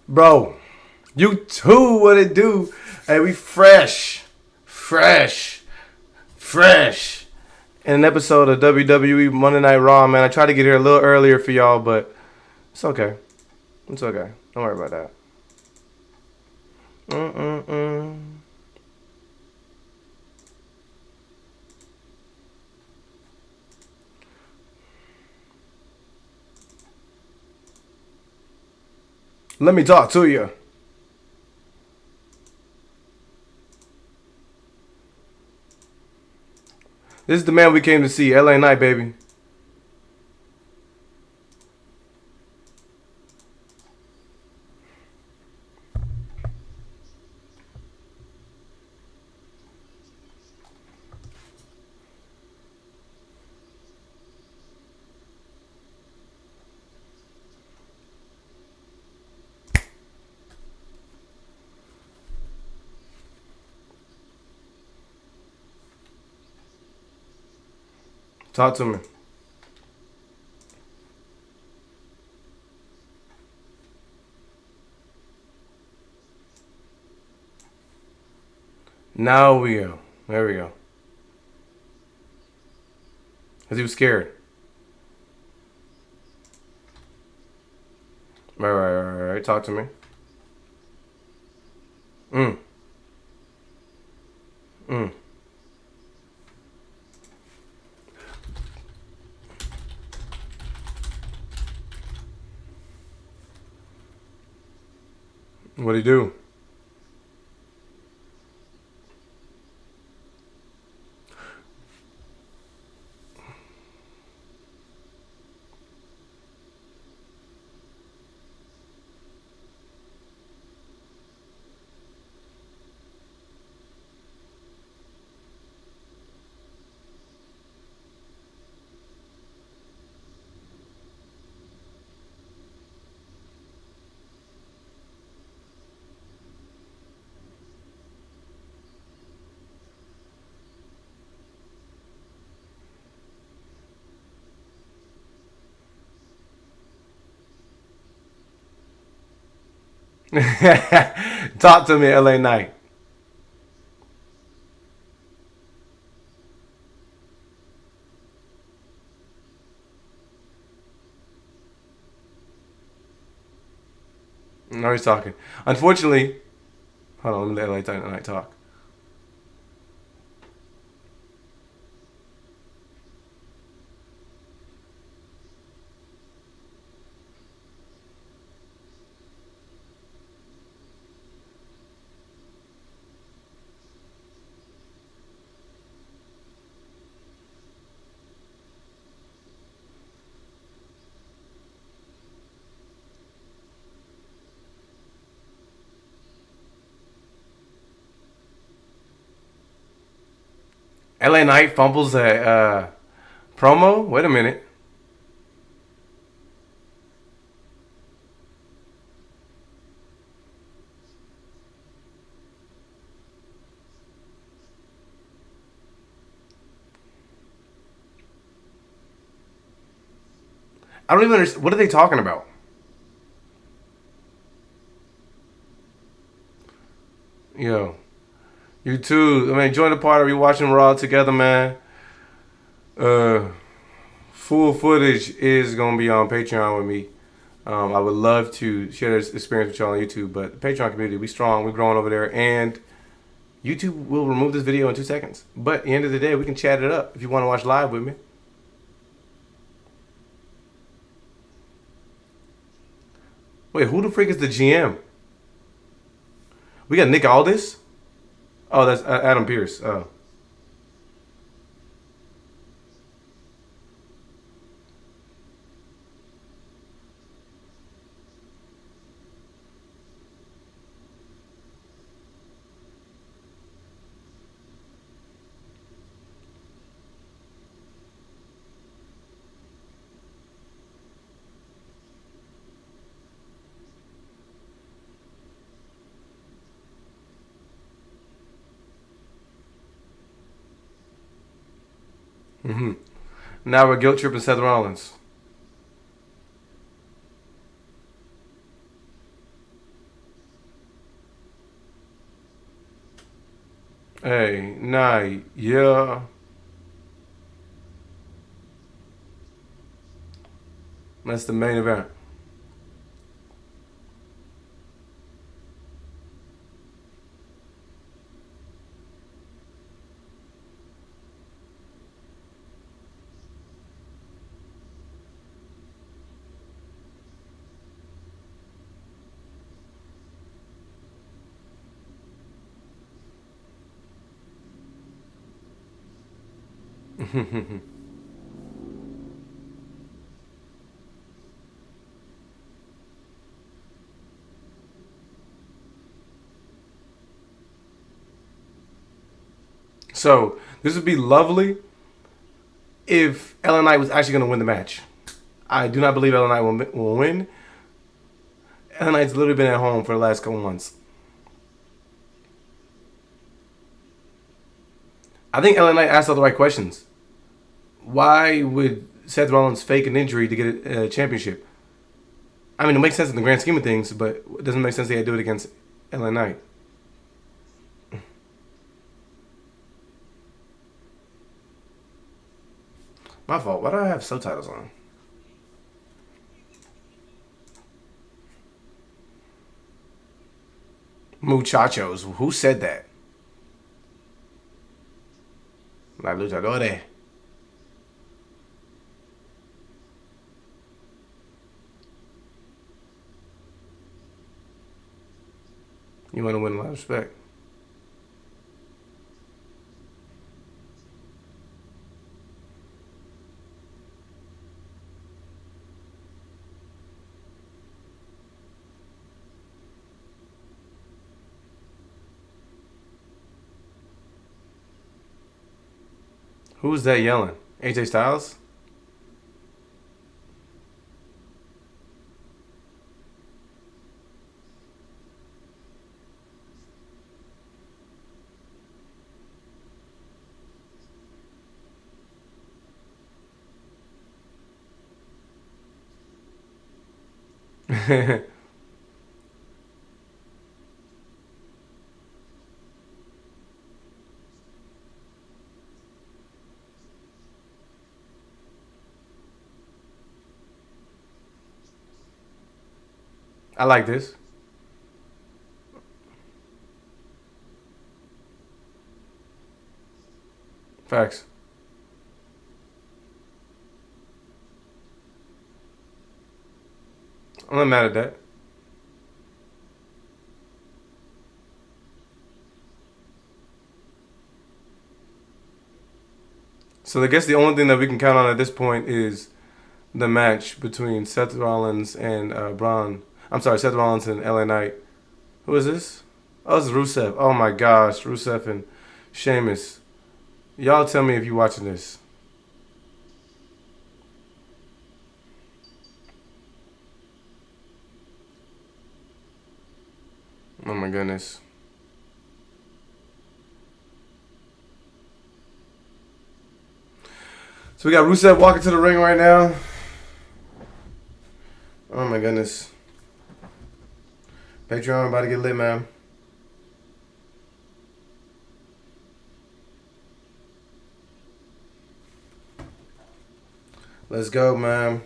Bro, you too, what it do? Hey, we fresh. In an episode of WWE Monday Night Raw, man. I tried to get here a little earlier for y'all, but it's okay. It's okay. Don't worry about that. Let me talk to you. This is the man we came to see. LA Knight, baby. Talk to me. Now we go. There we go. Because he was scared. Right. Talk to me. What'd he do? Talk to me, LA Knight. No, he's talking. Unfortunately, hold on, let LA Knight talk. LA Knight fumbles a promo? Wait a minute. I don't even understand. What are they talking about? Yo. You too. I mean, join the party. We watching Raw together, man. Full footage is gonna be on Patreon with me. I would love to share this experience with y'all on YouTube, but the Patreon community, we strong. We're growing over there, and YouTube will remove this video in 2 seconds. But at the end of the day, we can chat it up if you want to watch live with me. Wait, who the freak is the GM? We got Nick Aldis. Oh, that's Adam Pearce. Oh. Now we're guilt tripping Seth Rollins. Hey, night. Yeah. That's the main event. So this would be lovely if LA Knight was actually going to win the match. I do not believe LA Knight will win. LA Knight's literally been at home for the last couple months. I think LA Knight asked all the right questions. Why would Seth Rollins fake an injury to get a championship? I mean, it makes sense in the grand scheme of things, but it doesn't make sense they had to do it against LA Knight. My fault. Why do I have subtitles on? Muchachos. Who said that? La luchadores. You want to win a lot of respect. Who's that yelling? AJ Styles? I like this. Facts. I'm not mad at that. So I guess the only thing that we can count on at this point is the match between Seth Rollins and Braun. I'm sorry, Seth Rollins and LA Knight. Who is this? Oh, this is Rusev. Oh my gosh, Rusev and Sheamus. Y'all tell me if you watching this. Oh my goodness. So we got Rusev walking to the ring right now. Oh my goodness. Patreon about to get lit, man. Let's go, man.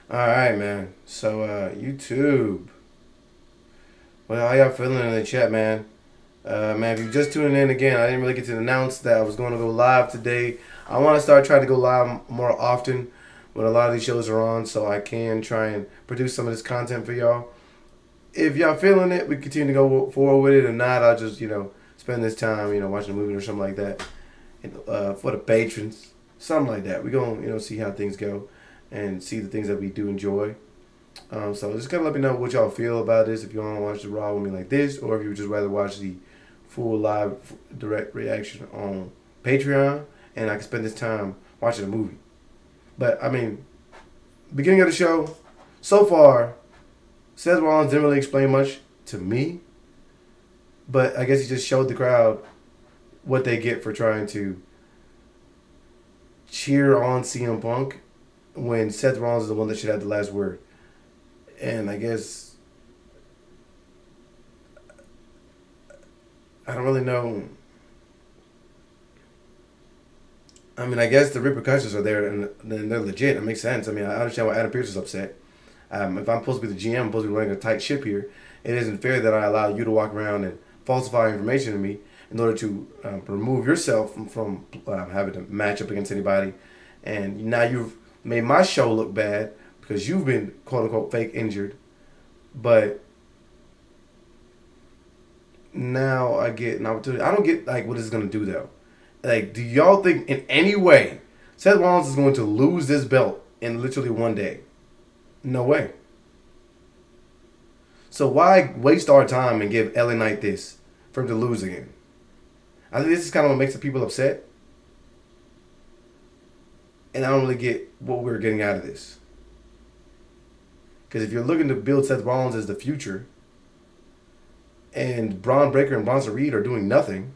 Alright, man. So, YouTube. Well, how y'all feeling in the chat, man? Man, if you're just tuning in again, I didn't really get to announce that I was going to go live today. I want to start trying to go live more often when a lot of these shows are on so I can try and produce some of this content for y'all. If y'all feeling it, we continue to go forward with it. If not, I'll just, spend this time, watching a movie or something like that. For the patrons. Something like that. We're going to, see how things go and see the things that we do enjoy. So just kind of let me know what y'all feel about this. If you want to watch the Raw with me like this, or if you would just rather watch the full live direct reaction on Patreon, and I can spend this time watching a movie. But, I mean, beginning of the show, so far, Seth Rollins didn't really explain much to me, but I guess he just showed the crowd what they get for trying to cheer on CM Punk when Seth Rollins is the one that should have the last word. And I guess I don't really know. I mean, I guess the repercussions are there, and they're legit. It makes sense. I mean, I understand why Adam Pearce is upset. If I'm supposed to be the GM, I'm supposed to be running a tight ship here. It isn't fair that I allow you to walk around and falsify information to me in order to remove yourself from having to match up against anybody. And now you've made my show look bad because you've been quote unquote fake injured. But now I get an opportunity. I don't get like what it's gonna do though. Like, do y'all think in any way Seth Rollins is going to lose this belt in literally one day? No way. So why waste our time and give LA Knight this for him to lose again? I think this is kind of what makes the people upset. And I don't really get what we're getting out of this. Because if you're looking to build Seth Rollins as the future, and Braun Breaker and Bronson Reed are doing nothing,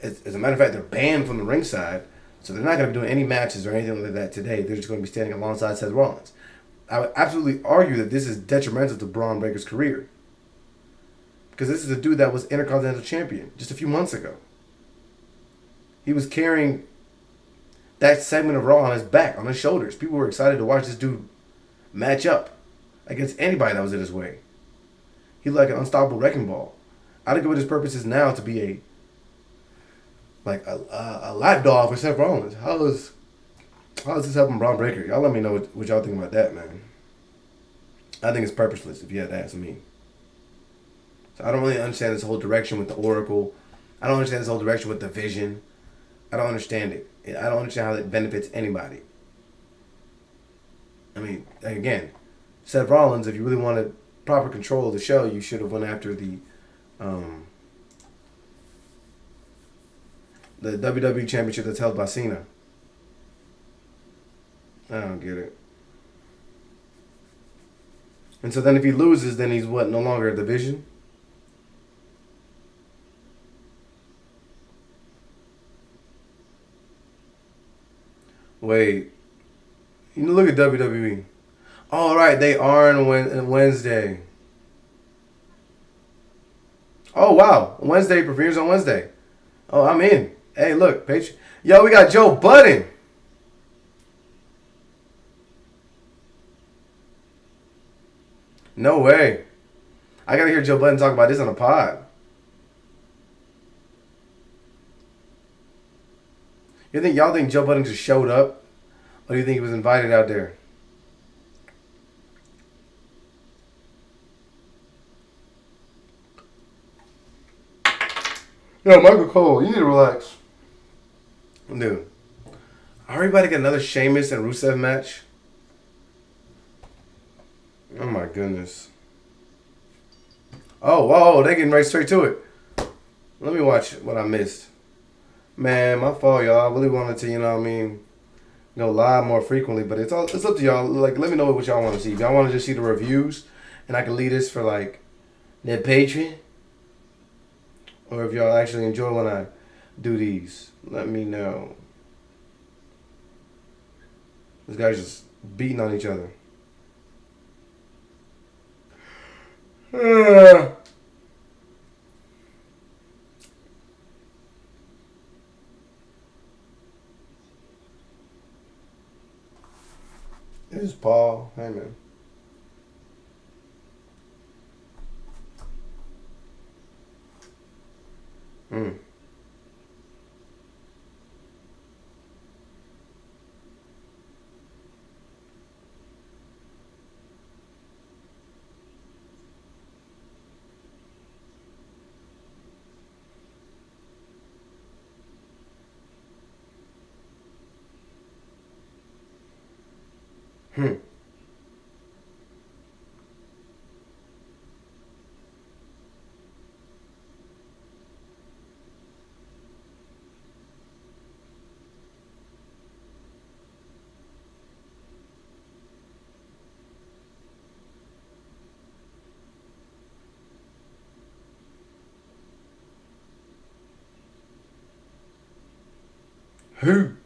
as a matter of fact, they're banned from the ringside, so they're not going to be doing any matches or anything like that today. They're just going to be standing alongside Seth Rollins. I would absolutely argue that this is detrimental to Braun Breaker's career. Because this is a dude that was Intercontinental Champion just a few months ago. He was carrying that segment of Raw on his back, on his shoulders. People were excited to watch this dude match up against anybody that was in his way. He looked like an unstoppable wrecking ball. I don't get what his purpose is now to be a lapdog for Seth Rollins. How is this helping Braun Breaker? Y'all let me know what y'all think about that, man. I think it's purposeless, if you had to ask me. So I don't really understand this whole direction with the Oracle. I don't understand this whole direction with the Vision. I don't understand it. I don't understand how it benefits anybody. I mean, again, Seth Rollins, if you really wanted proper control of the show, you should have went after the WWE Championship that's held by Cena. I don't get it. And so then if he loses, then he's what? No longer a division? Wait. You look at WWE. All right, they are on Wednesday. Oh, wow. Wednesday premieres on Wednesday. Oh, I'm in. Hey, look, Paige. Yo, we got Joe Budden. No way. I gotta hear Joe Budden talk about this on a pod. Y'all think Joe Budden just showed up? Or do you think he was invited out there? Yo, Michael Cole, you need to relax. Dude, are we about to get another Sheamus and Rusev match? Oh my goodness. Oh, whoa, they getting right straight to it. Let me watch what I missed. Man, my fault, y'all. I really wanted to, go live more frequently, but it's up to y'all. Like, let me know what y'all want to see. If y'all want to just see the reviews, and I can lead this for like their Patreon, or if y'all actually enjoy when I do these, let me know. This guy's just beating on each other. This is Paul. Hey, man. Who?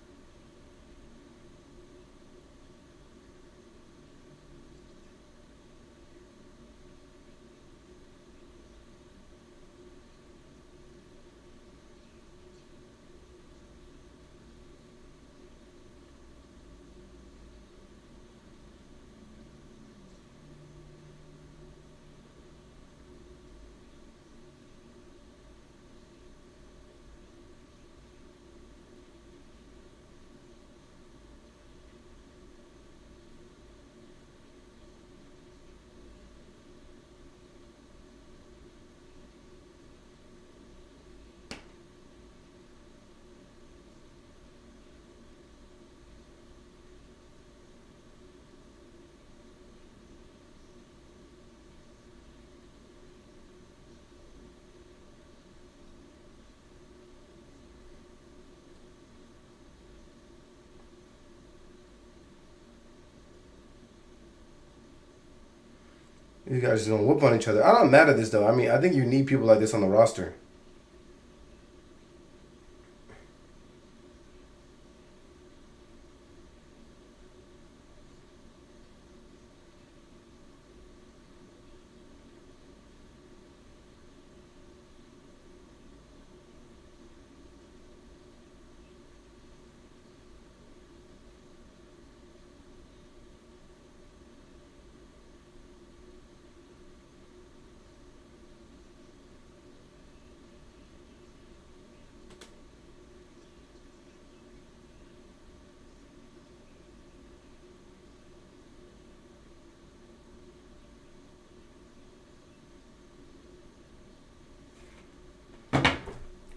You guys just gonna whoop on each other. I'm not mad at this though. I mean, I think you need people like this on the roster.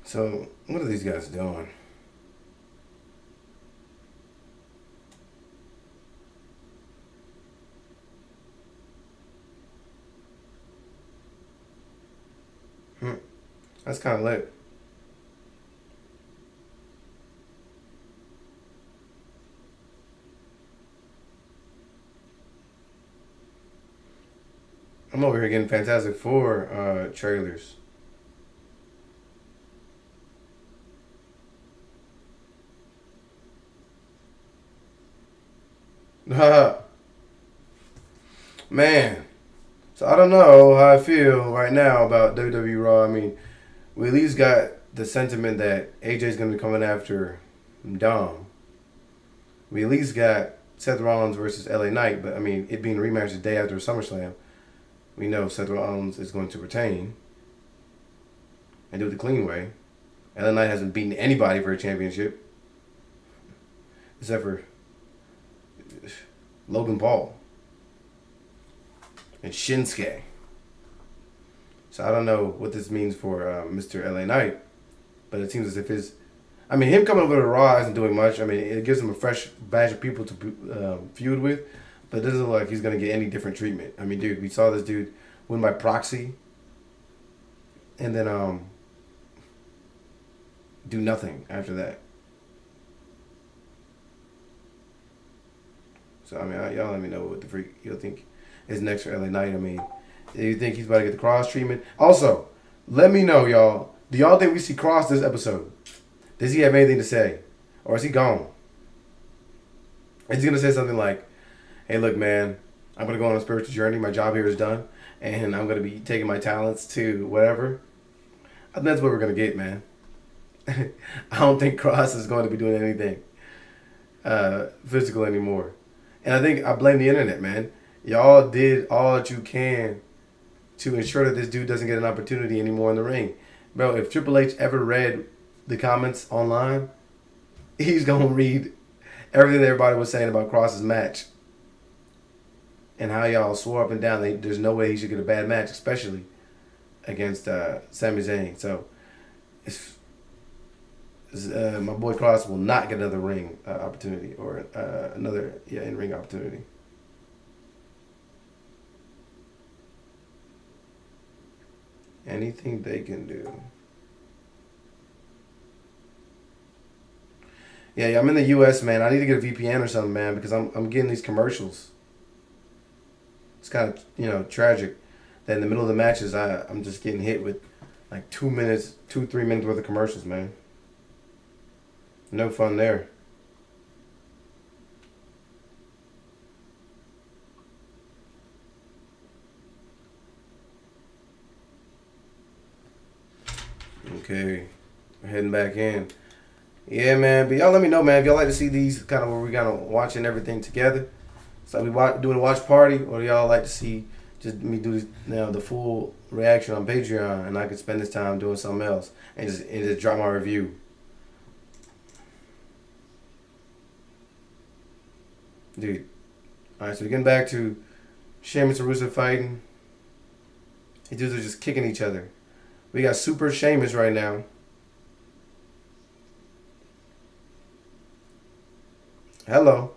So, what are these guys doing? That's kind of lit. I'm over here getting Fantastic Four trailers. Man. So I don't know how I feel right now about WWE Raw. I mean, we at least got the sentiment that AJ's going to be coming after Dom. We at least got Seth Rollins versus LA Knight, but I mean, it being rematched the day after SummerSlam, we know Seth Rollins is going to retain and do it the clean way. LA Knight hasn't beaten anybody for a championship except for Logan Paul and Shinsuke. So I don't know what this means for Mr. LA Knight, but it seems as if him coming over to Raw isn't doing much. I mean, it gives him a fresh batch of people to feud with, but it doesn't look like he's going to get any different treatment. I mean, dude, we saw this dude win by proxy and then do nothing after that. So, I mean, y'all let me know what the freak you'll think is next for LA Knight. I mean, do you think he's about to get the Kross treatment? Also, let me know, y'all. Do y'all think we see Kross this episode? Does he have anything to say? Or is he gone? Is he going to say something like, hey, look, man, I'm going to go on a spiritual journey. My job here is done. And I'm going to be taking my talents to whatever. I think that's what we're going to get, man. I don't think Kross is going to be doing anything physical anymore. And I think I blame the internet, man. Y'all did all that you can to ensure that this dude doesn't get an opportunity anymore in the ring. Bro, if Triple H ever read the comments online, he's going to read everything that everybody was saying about Kross's match. And how y'all swore up and down there's no way he should get a bad match, especially against Sami Zayn. So, my boy Kross will not get another ring opportunity or another in-ring opportunity. Anything they can do. Yeah, I'm in the U.S., man. I need to get a VPN or something, man, because I'm getting these commercials. It's kind of, tragic that in the middle of the matches, I'm just getting hit with like 3 minutes worth of commercials, man. No fun there. Okay, we're heading back in. Yeah, man. But y'all let me know, man, if y'all like to see these kind of where we kind of watching everything together. So we doing a watch party, or do y'all like to see just me do the full reaction on Patreon, and I could spend this time doing something else and just drop my review. Dude. Alright, so we're getting back to Sheamus and Rusev fighting. These dudes are just kicking each other. We got Super Sheamus right now. Hello.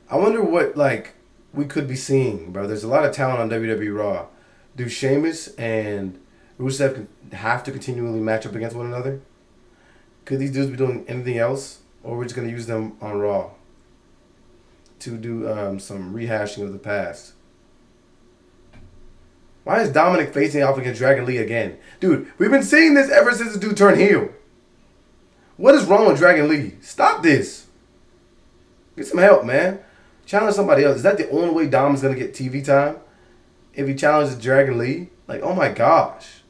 I wonder what, we could be seeing, bro. There's a lot of talent on WWE Raw. Do Sheamus and Rusev have to continually match up against one another? Could these dudes be doing anything else, or we're just gonna use them on Raw to do some rehashing of the past? Why is Dominic facing off against Dragon Lee again? Dude, we've been seeing this ever since the dude turned heel. What is wrong with Dragon Lee? Stop this. Get some help, man. Challenge somebody else. Is that the only way Dom is going to get TV time? If he challenges Dragon Lee? Like, oh my gosh.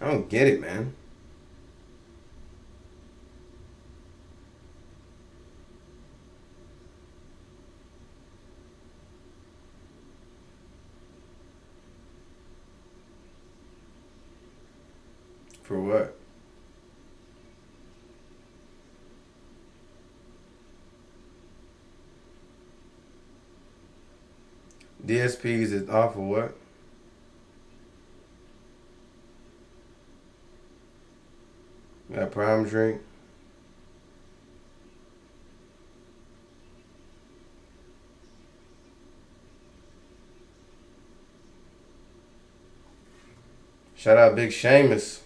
I don't get it, man. For what? DSPs is off for what? Got prime drink. Shout out Big Sheamus.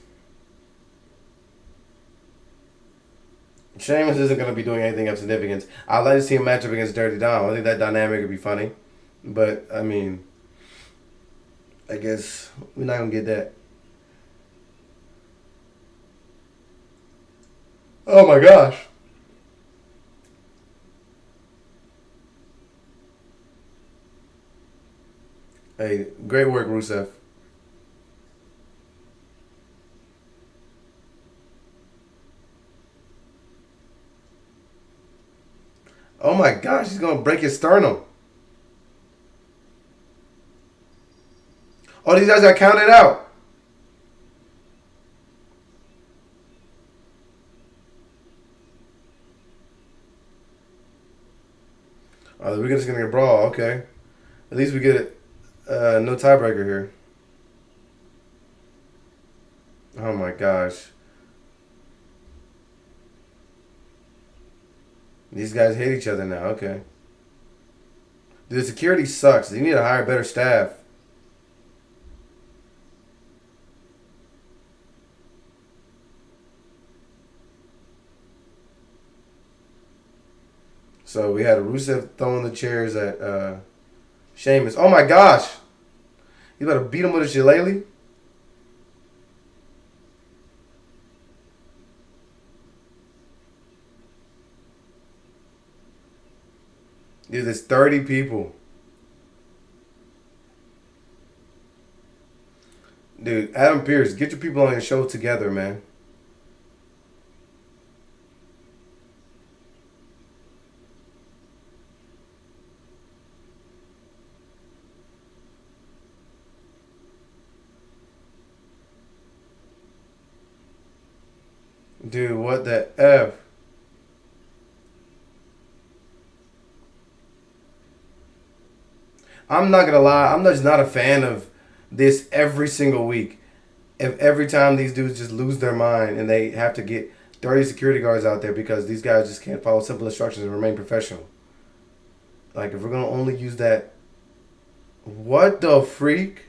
Sheamus isn't going to be doing anything of significance. I'd like to see him match up against Dirty Dom. I think that dynamic would be funny. But, I mean, I guess we're not going to get that. Oh my gosh. Hey, great work, Rusev. Oh my gosh, he's going to break his sternum. Oh, these guys got counted out. Oh, we're just going to get brawl. Okay. At least we get it. No tiebreaker here. Oh my gosh. These guys hate each other now. Okay. Dude, the security sucks. You need to hire better staff. So we had Rusev throwing the chairs at Sheamus. Oh my gosh. You better beat him with a shillelagh? Dude, there's 30 people. Dude, Adam Pearce, get your people on your show together, man. Dude, what the F? I'm not gonna lie, I'm just not a fan of this every single week. If every time these dudes just lose their mind and they have to get 30 security guards out there because these guys just can't follow simple instructions and remain professional. Like, if we're gonna only use that, what the freak?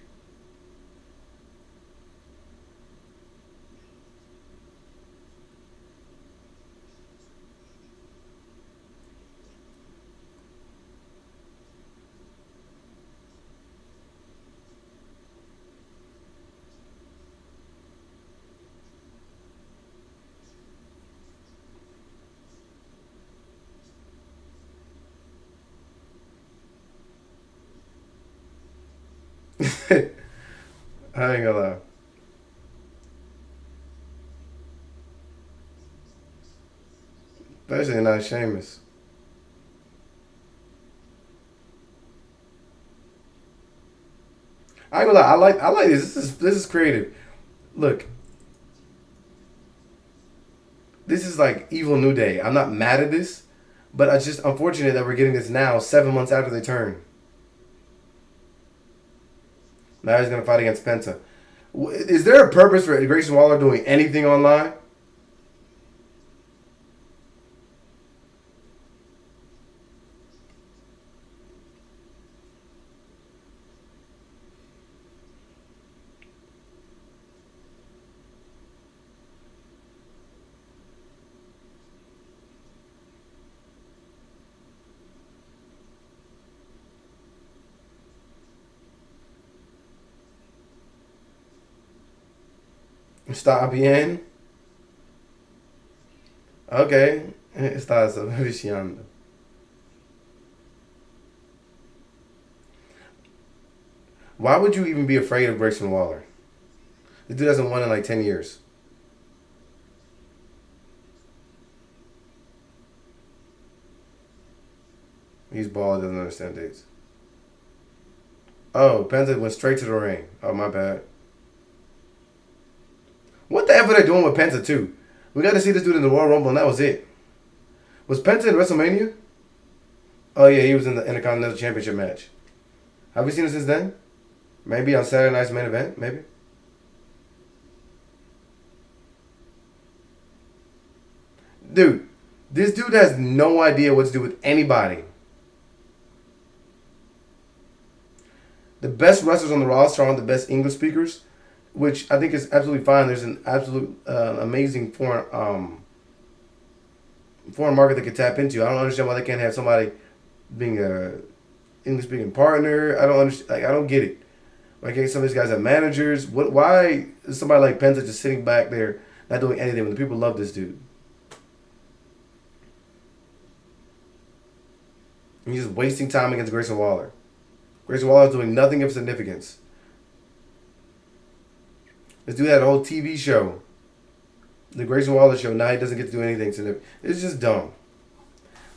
I ain't gonna lie. Especially not Sheamus. I ain't gonna lie. I like this. This is creative. Look, this is like evil New Day. I'm not mad at this, but it's just unfortunate that we're getting this now, 7 months after they turn. Now he's gonna fight against Penta. Is there a purpose for Grayson Waller doing anything online? Está bien. Ok. Estás viciando. Why would you even be afraid of Grayson Waller? The dude hasn't won in like 10 years. He's bald, doesn't understand dates. Oh, Penta went straight to the ring. Oh, my bad. What the F are they doing with Penta, too? We got to see this dude in the Royal Rumble, and that was it. Was Penta in WrestleMania? Oh, yeah, he was in the Intercontinental Championship match. Have we seen him since then? Maybe on Saturday Night's Main Event, maybe? Dude, this dude has no idea what to do with anybody. The best wrestlers on the roster are the best English speakers, which I think is absolutely fine. There's an absolute amazing foreign market they could tap into. I don't understand why they can't have somebody being a English speaking partner. I don't understand. Like, I don't get it. Why can't some of these guys have managers? Why is somebody like Penta just sitting back there not doing anything when the people love this dude? And he's just wasting time against Grayson Waller. Grayson Waller is doing nothing of significance. This dude had a whole TV show. The Grayson Waller show. Now he doesn't get to do anything significant. It's just dumb.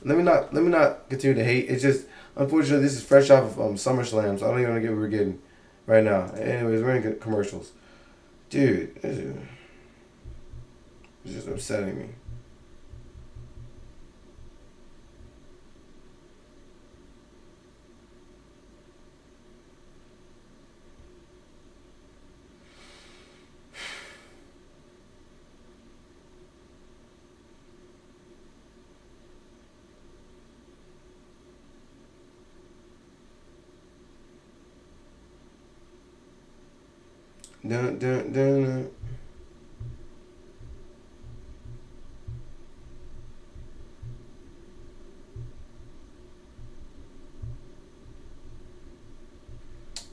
Let me not continue to hate. It's just, unfortunately, this is fresh off of SummerSlam, so I don't even want to get what we're getting right now. Anyways, we're in commercials. Dude, it's just upsetting me. Dun, dun, dun, dun.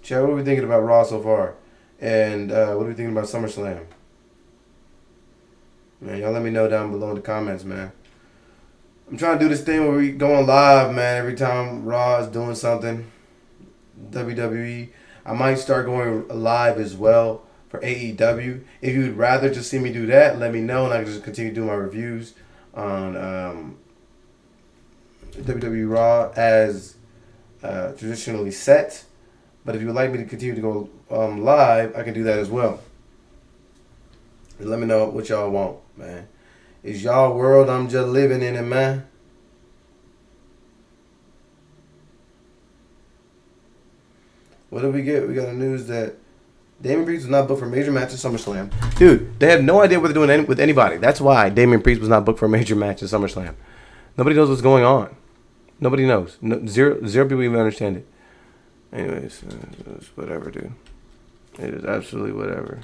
Chad, what are we thinking about Raw so far? And what are we thinking about SummerSlam? Man, y'all let me know down below in the comments, man. I'm trying to do this thing where we going live, man, every time Raw is doing something. WWE. I might start going live as well for AEW. If you would rather just see me do that, let me know, and I can just continue doing my reviews on WWE Raw as traditionally set. But if you would like me to continue to go live, I can do that as well. And let me know what y'all want, man. It's y'all world, I'm just living in it, man. What did we get? We got a news that Damian Priest was not booked for a major match at SummerSlam. Dude, they have no idea what they're doing with anybody. That's why Damian Priest was not booked for a major match at SummerSlam. Nobody knows what's going on. Nobody knows. Zero people even understand it. Anyways, it's whatever, dude. It is absolutely whatever.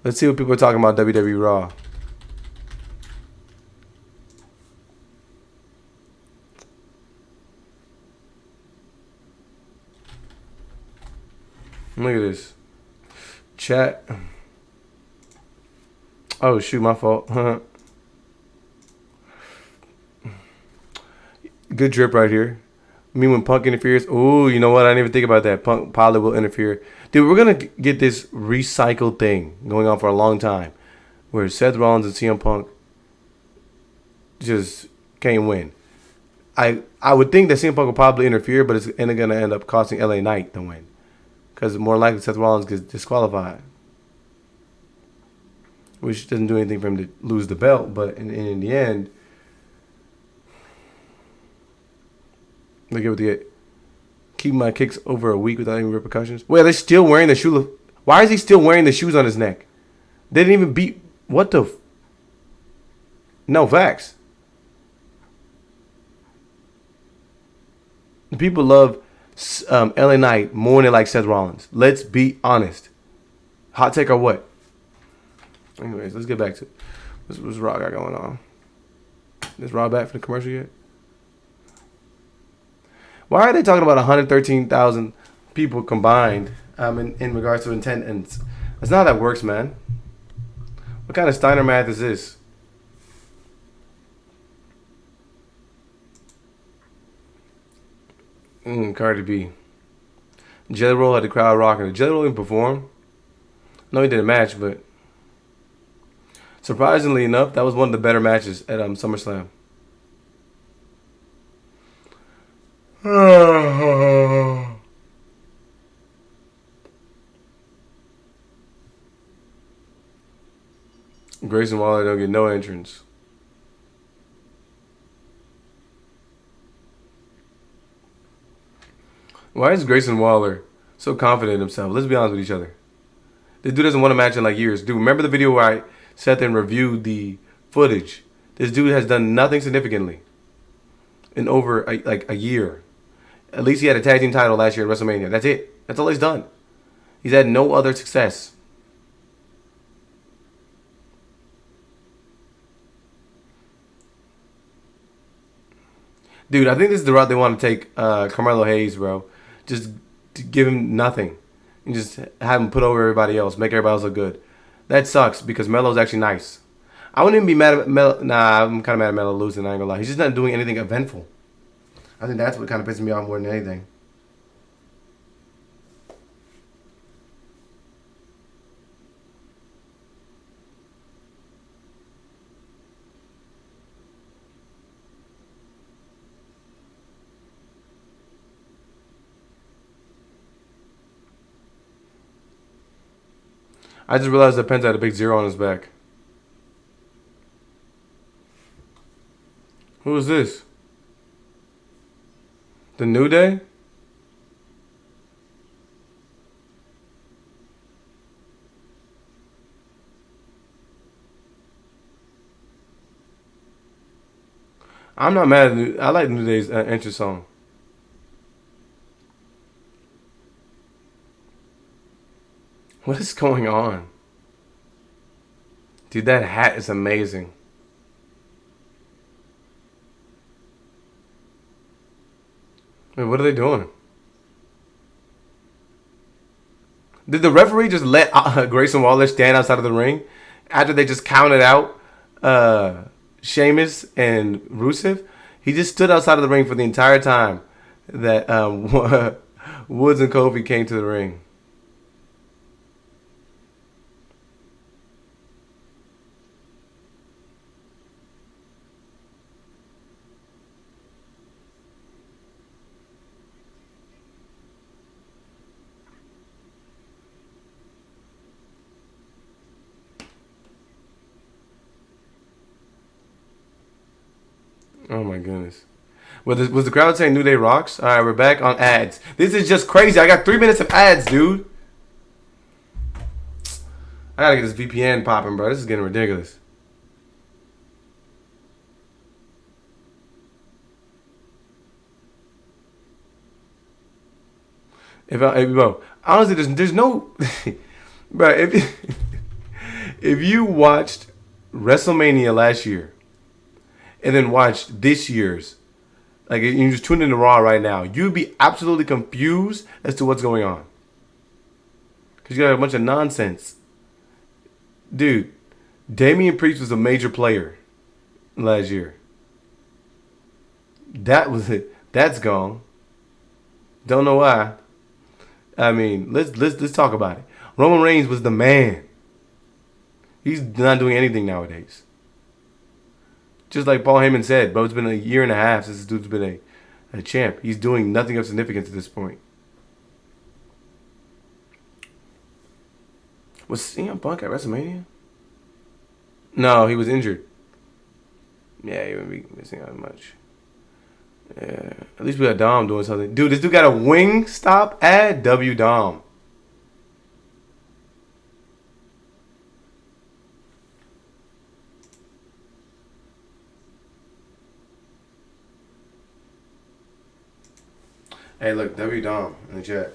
Let's see what people are talking about WWE Raw. Look at this. Chat. Oh, shoot, my fault. Good drip right here. Me when Punk interferes. Ooh, you know what? I didn't even think about that. Punk probably will interfere. Dude, we're going to get this recycled thing going on for a long time where Seth Rollins and CM Punk just can't win. I would think that CM Punk will probably interfere, but it's going to end up costing LA Knight the win. Because more likely Seth Rollins gets disqualified. Which doesn't do anything for him to lose the belt, but in the end, look at the keep my kicks over a week without any repercussions. Wait, are they still wearing the shoe? Why is he still wearing the shoes on his neck? They didn't even beat. What the? No facts. People love LA Knight more than like Seth Rollins. Let's be honest. Hot take or what? Anyways, let's get back to what's Raw got going on. Is Raw back for the commercial yet? Why are they talking about 113,000 people combined in regards to attendance? That's not how that works, man. What kind of Steiner math is this? Cardi B. Jelly Roll had the crowd rocking. Did Jelly Roll even perform? No, he did a match, but surprisingly enough, that was one of the better matches at SummerSlam. Grayson Waller don't get no entrance. Why is Grayson Waller so confident in himself? Let's be honest with each other. This dude doesn't want a match in like years. Dude, remember the video where I sat there and reviewed the footage? This dude has done nothing significantly in over a year. At least he had a tag team title last year at WrestleMania. That's it. That's all he's done. He's had no other success. Dude, I think this is the route they want to take Carmelo Hayes, bro. Just to give him nothing. And just have him put over everybody else. Make everybody else look good. That sucks because Melo's actually nice. I wouldn't even be mad at Melo. Nah, I'm kind of mad at Melo losing, I ain't gonna lie. He's just not doing anything eventful. I think that's what kind of pisses me off more than anything. I just realized that Penta had a big 0 on his back. Who is this? The New Day? I'm not mad at I like New Day's entrance song. What is going on? Dude, that hat is amazing. Wait, what are they doing? Did the referee just let Grayson Waller stand outside of the ring after they just counted out SHEAMUS and RUSEV? He just stood outside of the ring for the entire time that Woods and Kofi came to the ring. Oh my goodness. Was the crowd saying New Day rocks? All right, we're back on ads. This is just crazy. I got 3 minutes of ads, dude. I gotta get this VPN popping, bro. This is getting ridiculous. Bro, honestly, there's no, bro. If you watched WrestleMania last year and then watched this year's, like you just tuned into Raw right now, you'd be absolutely confused as to what's going on. Because you got a bunch of nonsense. Dude, Damian Priest was a major player last year. That was it. That's gone. Don't know why. I mean, let's talk about it. Roman Reigns was the man. He's not doing anything nowadays. Just like Paul Heyman said, bro, it's been a year and a half since this dude's been a champ. He's doing nothing of significance at this point. Was CM Punk at WrestleMania? No, he was injured. Yeah, he wouldn't be missing out much. Yeah, at least we got Dom doing something. Dude, this dude got a wing stop ad. W Dom. Hey, look, W Dom in the chat.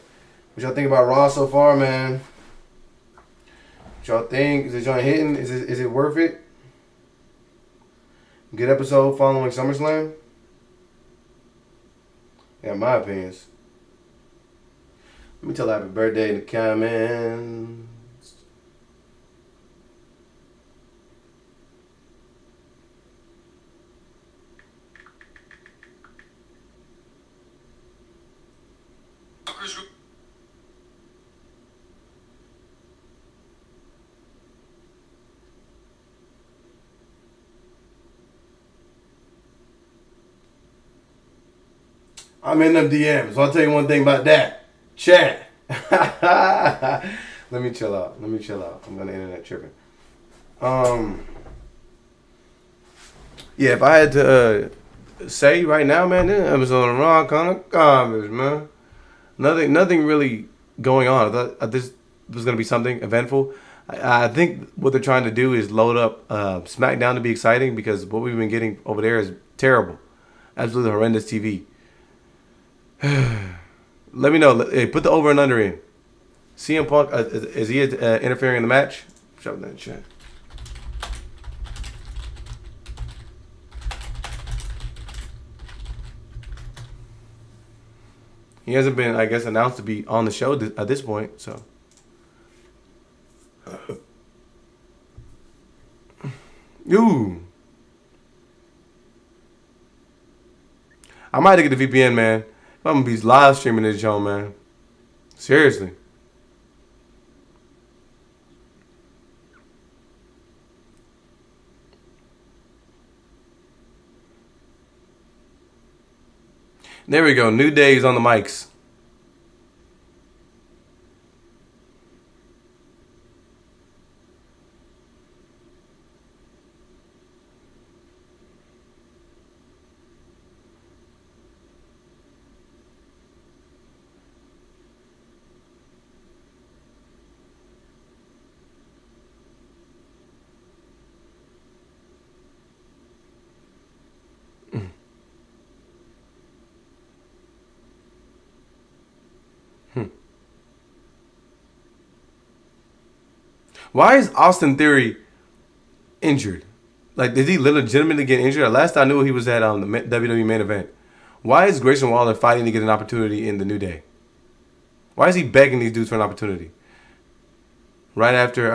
What y'all think about Raw so far, man? What y'all think? Is it y'all hitting? Is it worth it? Good episode following SummerSlam. Yeah, my opinions. Let me tell happy birthday in the comments. I'm in them DMs. So I'll tell you one thing about that. Chat. Let me chill out. Let me chill out. I'm gonna internet tripping. Yeah, if I had to say right now, man, this episode of Raw kind of garbage, man. Nothing really going on. I thought this was gonna be something eventful. I think what they're trying to do is load up SmackDown to be exciting because what we've been getting over there is terrible, absolutely horrendous TV. Let me know. Hey, put the over and under in. CM Punk is he interfering in the match? Shove that in chat. He hasn't been, I guess, announced to be on the show at this point, so. Ooh. I might get the VPN, man. I'm gonna be live streaming this show, man. Seriously. There we go. New Day is on the mics. Why is Austin Theory injured? Like, did he legitimately get injured? Last I knew, he was at the WWE main event. Why is Grayson Waller fighting to get an opportunity in the New Day? Why is he begging these dudes for an opportunity? Right after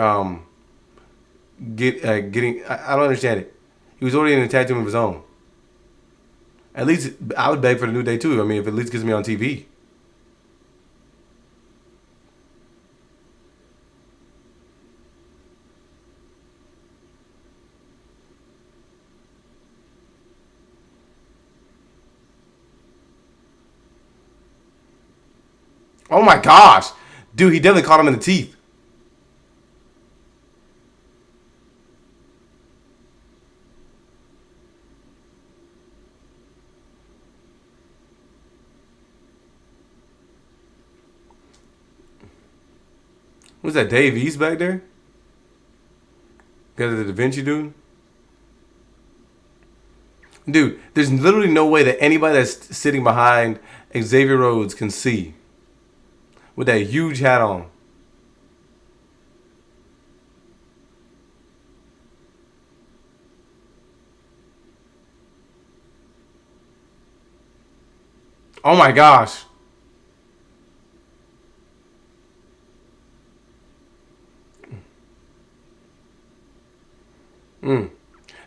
getting, I don't understand it. He was already in a tag team of his own. At least I would beg for the New Day too. I mean, if it at least gets me on TV. Oh my gosh. Dude, he definitely caught him in the teeth. Was that Dave East back there? Got the Da Vinci dude? Dude, there's literally no way that anybody that's sitting behind Xavier Rhodes can see. With that huge hat on. Oh my gosh.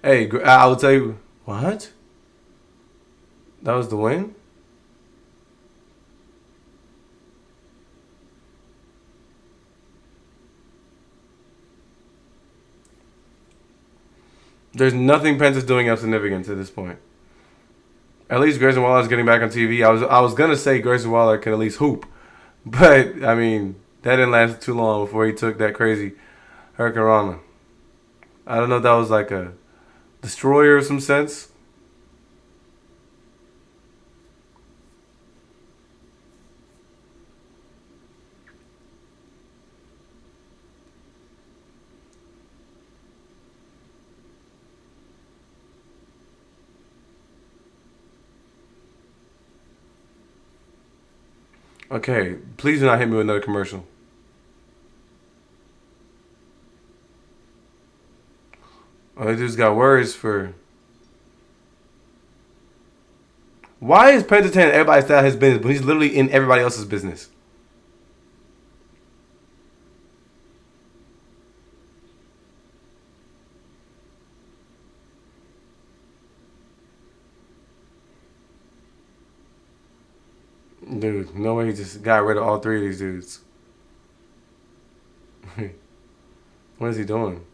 Hey, I will tell you. What? That was the win? There's nothing Penta's doing of significance at this point. At least Grayson Waller's getting back on TV. I was gonna say Grayson Waller can at least hoop, but I mean that didn't last too long before he took that crazy Hurricane Rana. I don't know if that was like a destroyer of some sense. Okay, please do not hit me with another commercial. Oh, they just got words for Why is Penta telling everybody to stay out of his business when he's literally in everybody else's business? Dude, no way he just got rid of all three of these dudes. What is he doing?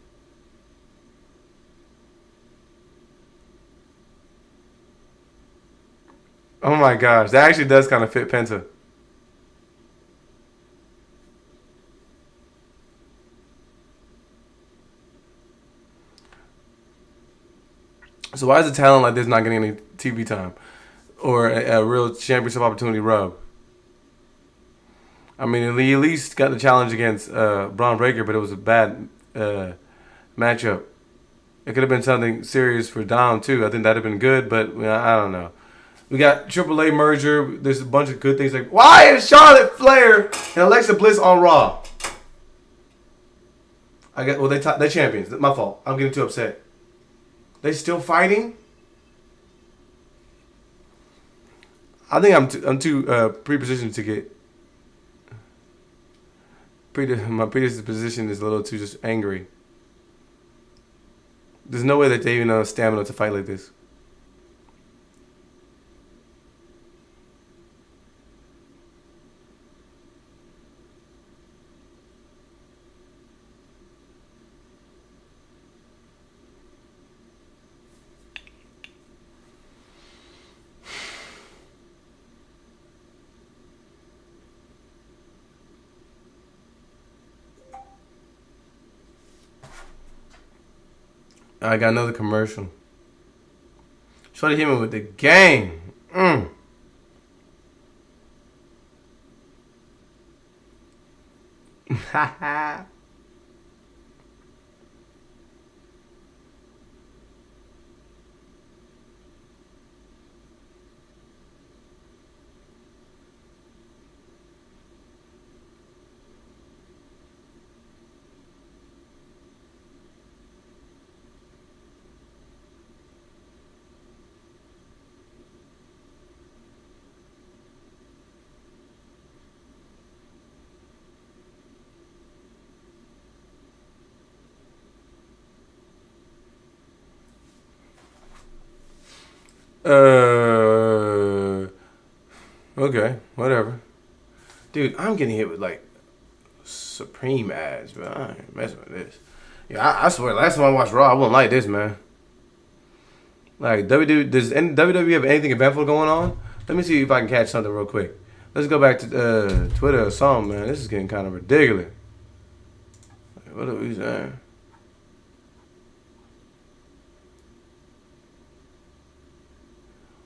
Oh my gosh, that actually does kind of fit Penta. So why is a talent like this not getting any TV time or a real championship opportunity rub? I mean, he at least got the challenge against Braun Breaker, but it was a bad matchup. It could have been something serious for Dom too. I think that'd have been good, but I don't know. We got AAA merger. There's a bunch of good things. Like, why is Charlotte Flair and Alexa Bliss on Raw? They champions. That's my fault. I'm getting too upset. They still fighting? I think I'm too pre-positioned to get. My predisposition is a little too just angry. There's no way that they even have stamina to fight like this. I got another commercial. Shorty hit me with the gang. Ha Okay, whatever. Dude, I'm getting hit with like supreme ads, but I ain't messing with this. Yeah, I swear, last time I watched Raw, I wasn't like this, man. Like, does WWE have anything eventful going on? Let me see if I can catch something real quick. Let's go back to Twitter or something, man. This is getting kind of ridiculous. Like, what are we saying?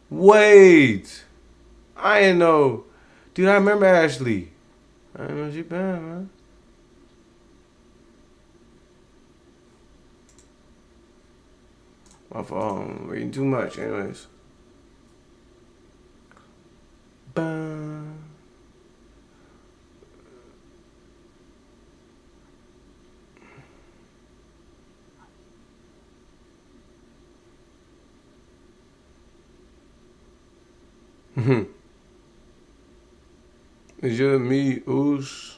Wait. I didn't know. Dude, I remember Ashley. I didn't know she bad, man. My fault. I'm reading too much, anyways. Je me us.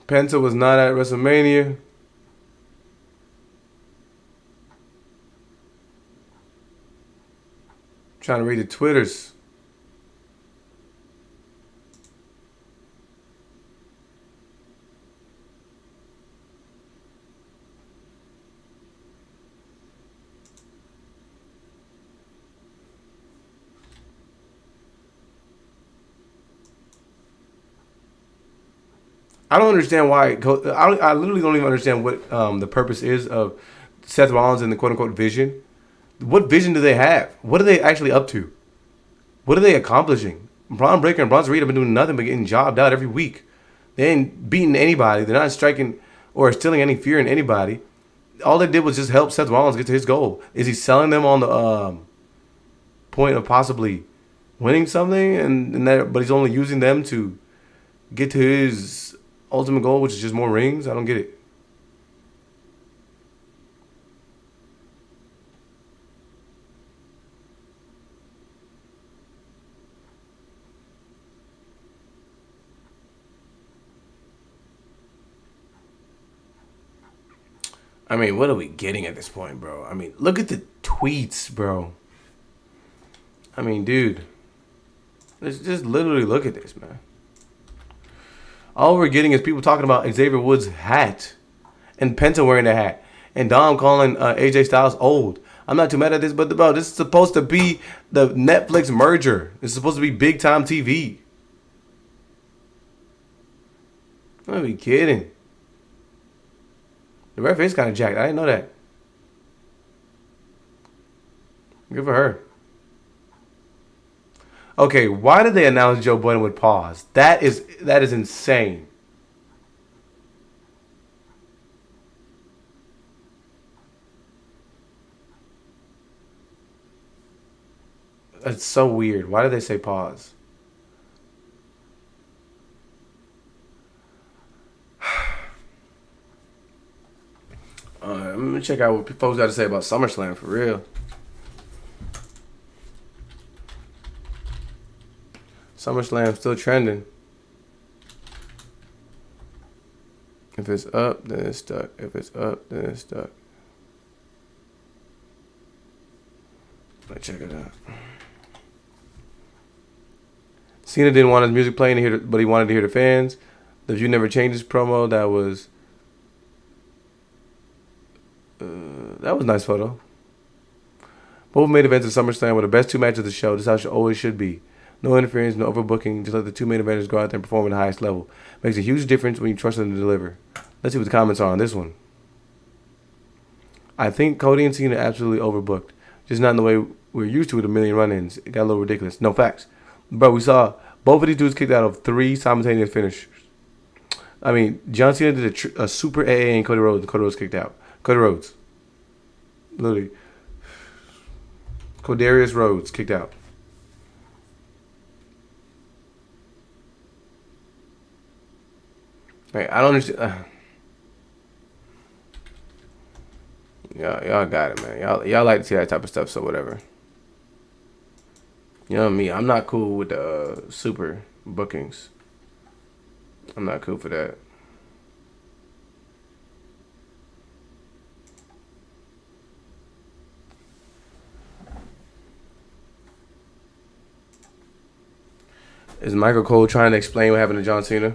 Penta was not at WrestleMania. Trying to read the Twitters. I don't understand why. I literally don't even understand what the purpose is of Seth Rollins and the quote-unquote vision. What vision do they have? What are they actually up to? What are they accomplishing? Braun Breaker and Bronze Reed have been doing nothing but getting jobbed out every week. They ain't beating anybody. They're not striking or instilling any fear in anybody. All they did was just help Seth Rollins get to his goal. Is he selling them on the point of possibly winning something, but he's only using them to get to his ultimate goal, which is just more rings? I don't get it. I mean, what are we getting at this point, bro? I mean, look at the tweets, bro. I mean, dude. Let's just literally look at this, man. All we're getting is people talking about Xavier Woods' hat. And Penta wearing the hat. And Dom calling AJ Styles old. I'm not too mad at this, but bro, this is supposed to be the Netflix merger. It's supposed to be big time TV. I'm not be kidding. The red face kind of jacked. I didn't know that. Good for her. Okay, why did they announce Joe Budden would pause? That is insane. That's so weird. Why did they say pause? I'm gonna check out what folks got to say about SummerSlam for real. SummerSlam still trending. If it's up, then it's stuck. If it's up, then it's stuck. Let's check it out. Cena didn't want his music playing to hear, but he wanted to hear the fans. The View Never Changes promo, that was a nice photo. Both main events of SummerSlam were the best two matches of the show. This is how it always should be. No interference, no overbooking. Just let the two main eventers go out there and perform at the highest level. Makes a huge difference when you trust them to deliver. Let's see what the comments are on this one. I think Cody and Cena absolutely overbooked. Just not in the way we're used to with a million run-ins. It got a little ridiculous. No facts. Bro, we saw both of these dudes kicked out of 3 simultaneous finishers. I mean, John Cena did a super AA and Cody Rhodes, and Cody Rhodes kicked out. Cody Rhodes. Literally. Codarius Rhodes kicked out. Hey, I don't understand. Y'all got it, man. Y'all like to see that type of stuff, so whatever. You know me, I'm not cool with the super bookings. I'm not cool for that. Is Michael Cole trying to explain what happened to John Cena?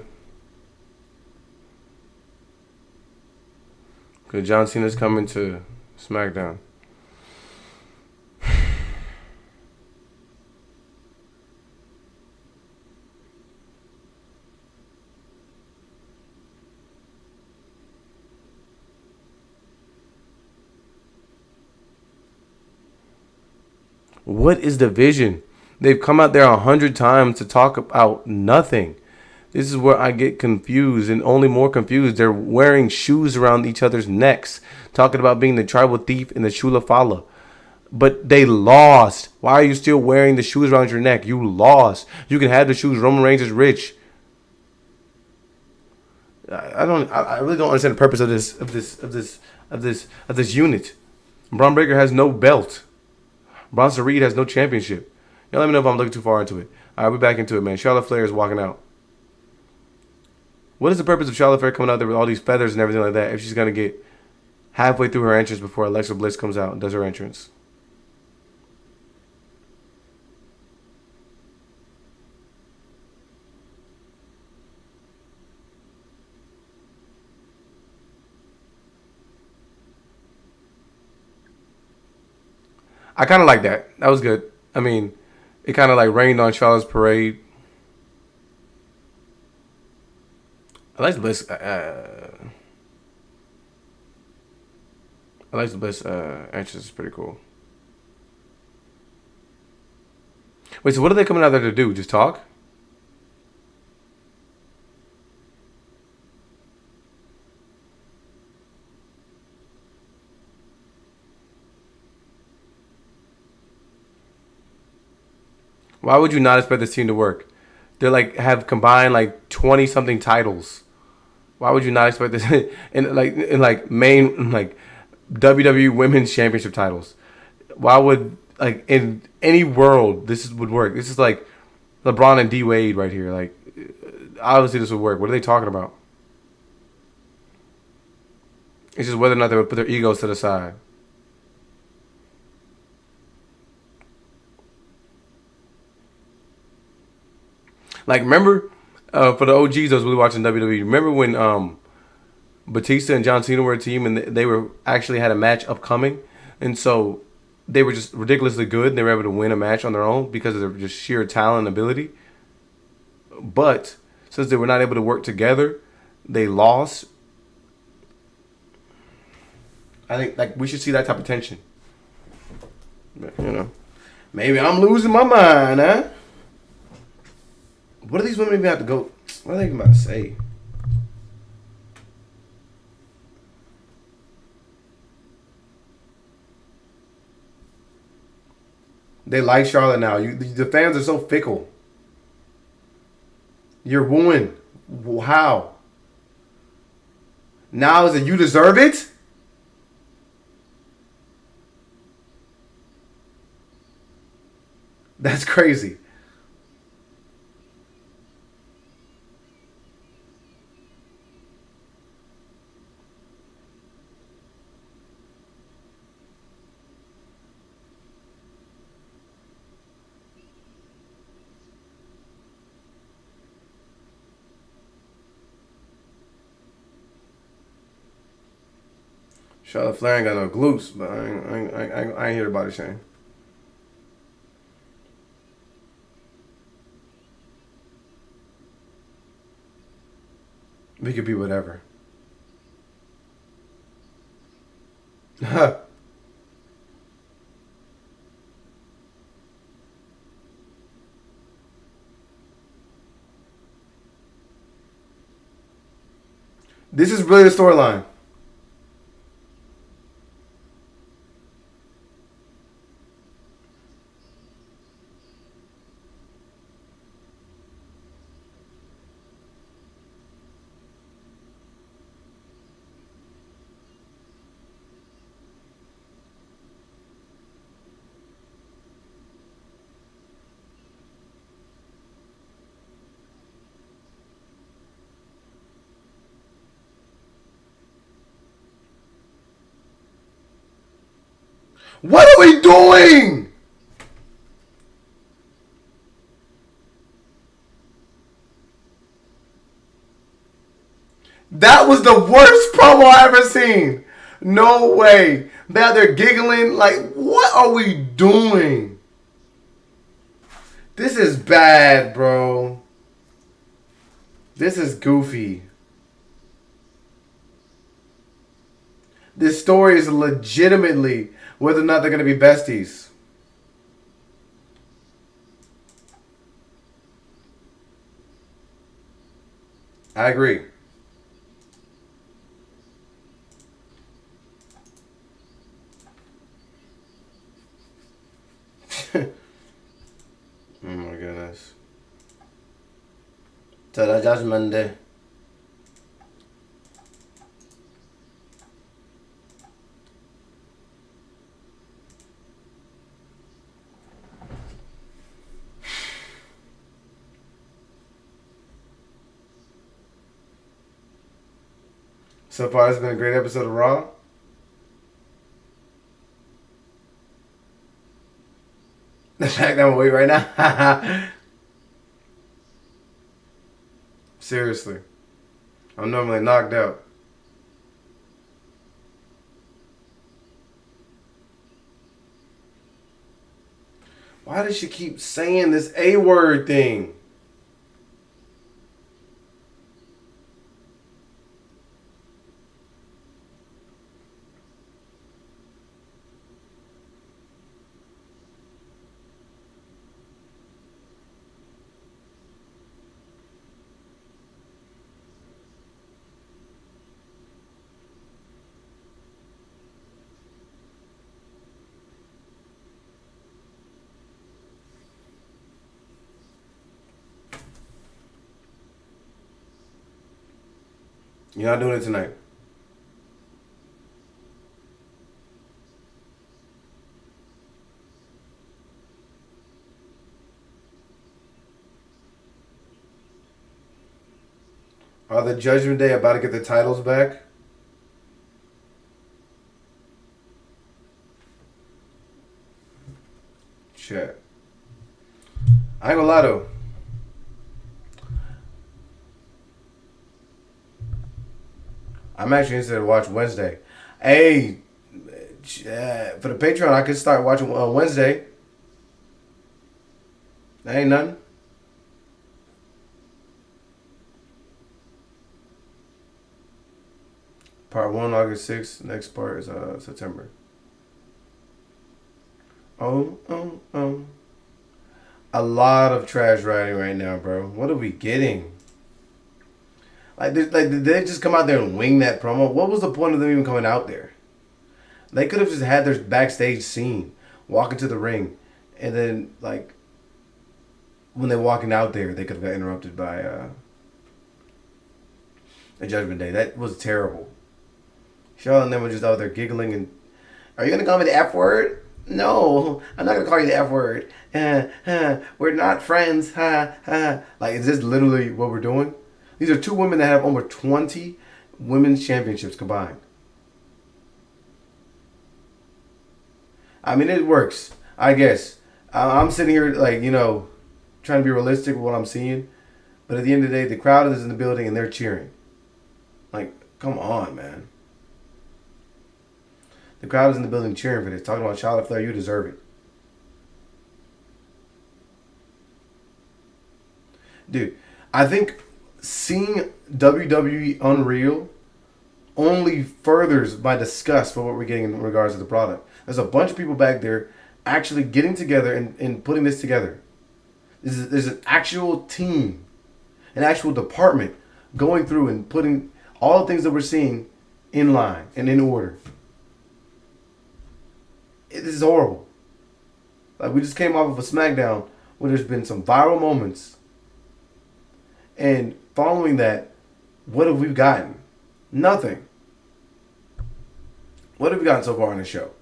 Because John Cena's coming to SmackDown. What is the vision? They've come out there 100 times to talk about nothing. This is where I get confused and only more confused. They're wearing shoes around each other's necks, talking about being the tribal thief and the Shula Fala. But they lost. Why are you still wearing the shoes around your neck? You lost. You can have the shoes. Roman Reigns is rich. I really don't understand the purpose of this unit. Braun Breaker has no belt. Bronson Reed has no championship. Y'all let me know if I'm looking too far into it. All right, we're back into it, man. Charlotte Flair is walking out. What is the purpose of Charlotte Flair coming out there with all these feathers and everything like that if she's going to get halfway through her entrance before Alexa Bliss comes out and does her entrance? I kind of like that. That was good. I mean, it kind of like rained on Charlotte's parade. I like the Bliss. I like the Bliss entrance. It's pretty cool. Wait, so what are they coming out there to do? Just talk? Why would you not expect this team to work? They're like have combined like 20 something titles. Why would you not expect this in main WWE Women's Championship titles? Why would like in any world this would work? This is like LeBron and D Wade right here. Like obviously this would work. What are they talking about? It's just whether or not they would put their egos to the side. Like, remember, for the OGs, those really watching WWE, remember when Batista and John Cena were a team and they were actually had a match upcoming, and so they were just ridiculously good and they were able to win a match on their own because of their just sheer talent and ability. But since they were not able to work together, they lost. I think like we should see that type of tension. But, you know, maybe I'm losing my mind, huh? What are these women even have to go? What are they even about to say? They like Charlotte now. The fans are so fickle. You're wooing. How? Now is it you deserve it? That's crazy. Charlotte Flair ain't got no glutes, but I ain't hear about it, Shane. We could be whatever. This is really the storyline. What are we doing? That was the worst promo I ever seen. No way. Now they're giggling. Like, what are we doing? This is bad, bro. This is goofy. This story is legitimately whether or not they're going to be besties. I agree. Oh my goodness. To the Judgment Day. So far, it's been a great episode of Raw. The fact that I'm awake right now. Seriously. I'm normally knocked out. Why does she keep saying this A-word thing? You're not doing it tonight. Are the Judgment Day about to get the titles back? I'm actually interested to watch Wednesday. Hey, for the Patreon, I could start watching on Wednesday. That ain't nothing. Part 1, August 6th. Next part is September. Oh. A lot of trash writing right now, bro. What are we getting? Did they just come out there and wing that promo? What was the point of them even coming out there? They could have just had their backstage scene, walk into the ring, and then, like, when they're walking out there, they could have got interrupted by a Judgment Day. That was terrible. Charlotte and them were just out there giggling and, are you going to call me the F word? No, I'm not going to call you the F word. We're not friends. Like, is this literally what we're doing? These are two women that have over 20 women's championships combined. I mean, it works, I guess. I'm sitting here, like, you know, trying to be realistic with what I'm seeing. But at the end of the day, the crowd is in the building and they're cheering. Like, come on, man. The crowd is in the building cheering for this. Talking about Charlotte Flair, you deserve it. Dude, I think seeing WWE Unreal only furthers my disgust for what we're getting in regards to the product. There's a bunch of people back there actually getting together and putting this together. There's an actual team, an actual department going through and putting all the things that we're seeing in line and in order. This is horrible. Like, we just came off of a SmackDown where there's been some viral moments. And following that, what have we gotten? Nothing. What have we gotten so far on the show?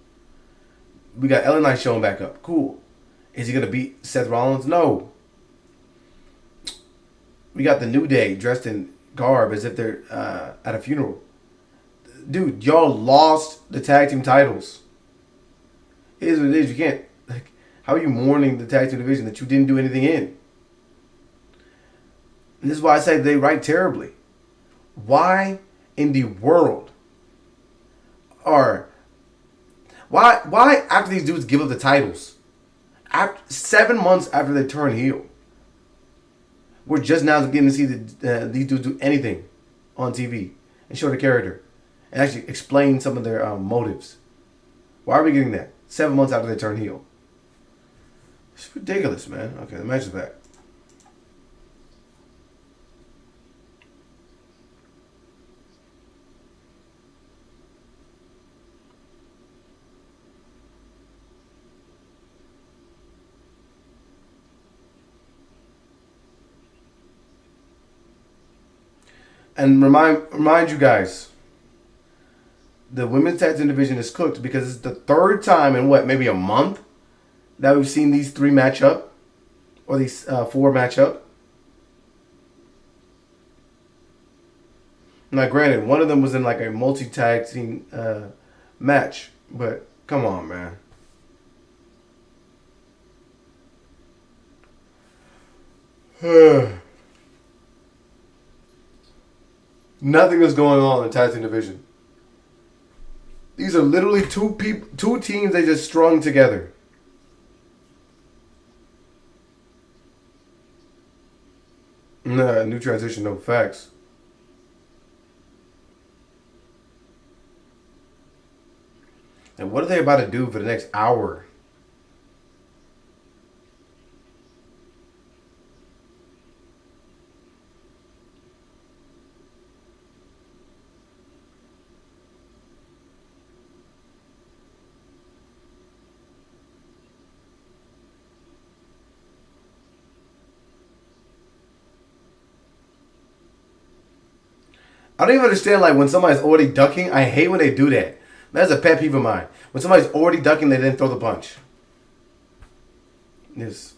We got LA showing back up. Cool. Is he going to beat Seth Rollins? No. We got the New Day dressed in garb as if they're at a funeral. Dude, y'all lost the tag team titles. It is what it is. You can't, like, how are you mourning the tag team division that you didn't do anything in? And this is why I say they write terribly. Why in the world why after these dudes give up the titles, after 7 months after they turn heel, we're just now getting to see these dudes do anything on TV and show their character and actually explain some of their motives? Why are we getting that 7 months after they turn heel? It's ridiculous, man. Okay, the match is back. And remind you guys, the women's tag team division is cooked because it's the third time in maybe a month that we've seen these three match up, or these four match up. Now, granted, one of them was in like a multi-tag team match, but come on, man. Nothing is going on in the tag team division. These are literally two teams they just strung together. Nah, new transition, no facts. And what are they about to do for the next hour? I don't even understand, like, when somebody's already ducking. I hate when they do that. That's a pet peeve of mine. When somebody's already ducking, they didn't throw the punch. It's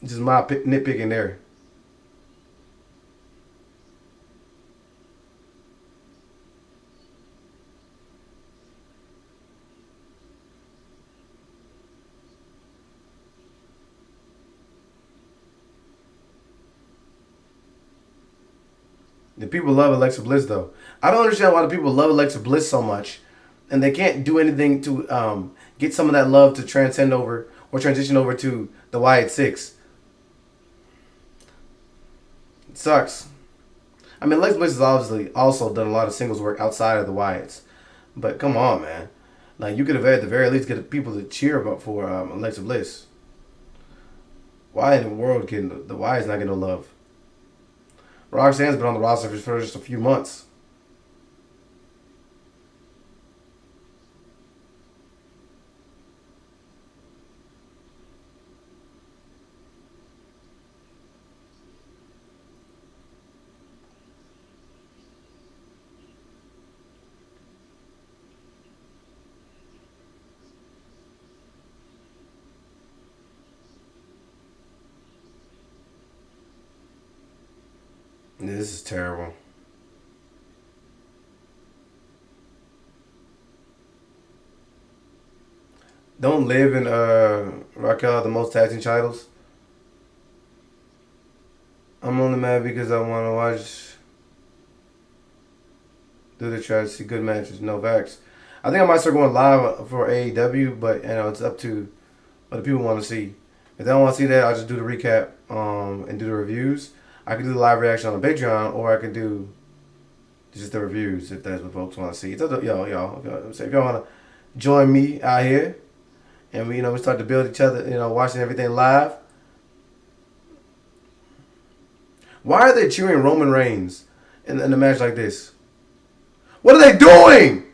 just my nitpicking there. The people love Alexa Bliss though. I don't understand why the people love Alexa Bliss so much, and they can't do anything to get some of that love to transcend over or transition over to the Wyatt Six. It sucks. I mean, Alexa Bliss has obviously also done a lot of singles work outside of the Wyatts, but come on, man. Like, you could have at the very least get people to cheer about for Alexa Bliss. Why in the world can the Wyatts not get no love? Roxanne's been on the roster for just a few months. This is terrible. Don't Liv and Raquel have the most tag team titles? I'm only mad because I want to watch. Do they try to see good matches? No facts. I think I might start going live for AEW, but you know it's up to what the people want to see. If they don't want to see that, I'll just do the recap and do the reviews. I can do the live reaction on the Patreon, or I can do just the reviews if that's what folks want to see. It's up to y'all. So if y'all want to join me out here, and we start to build each other, watching everything live. Why are they cheering Roman Reigns in a match like this? What are they doing?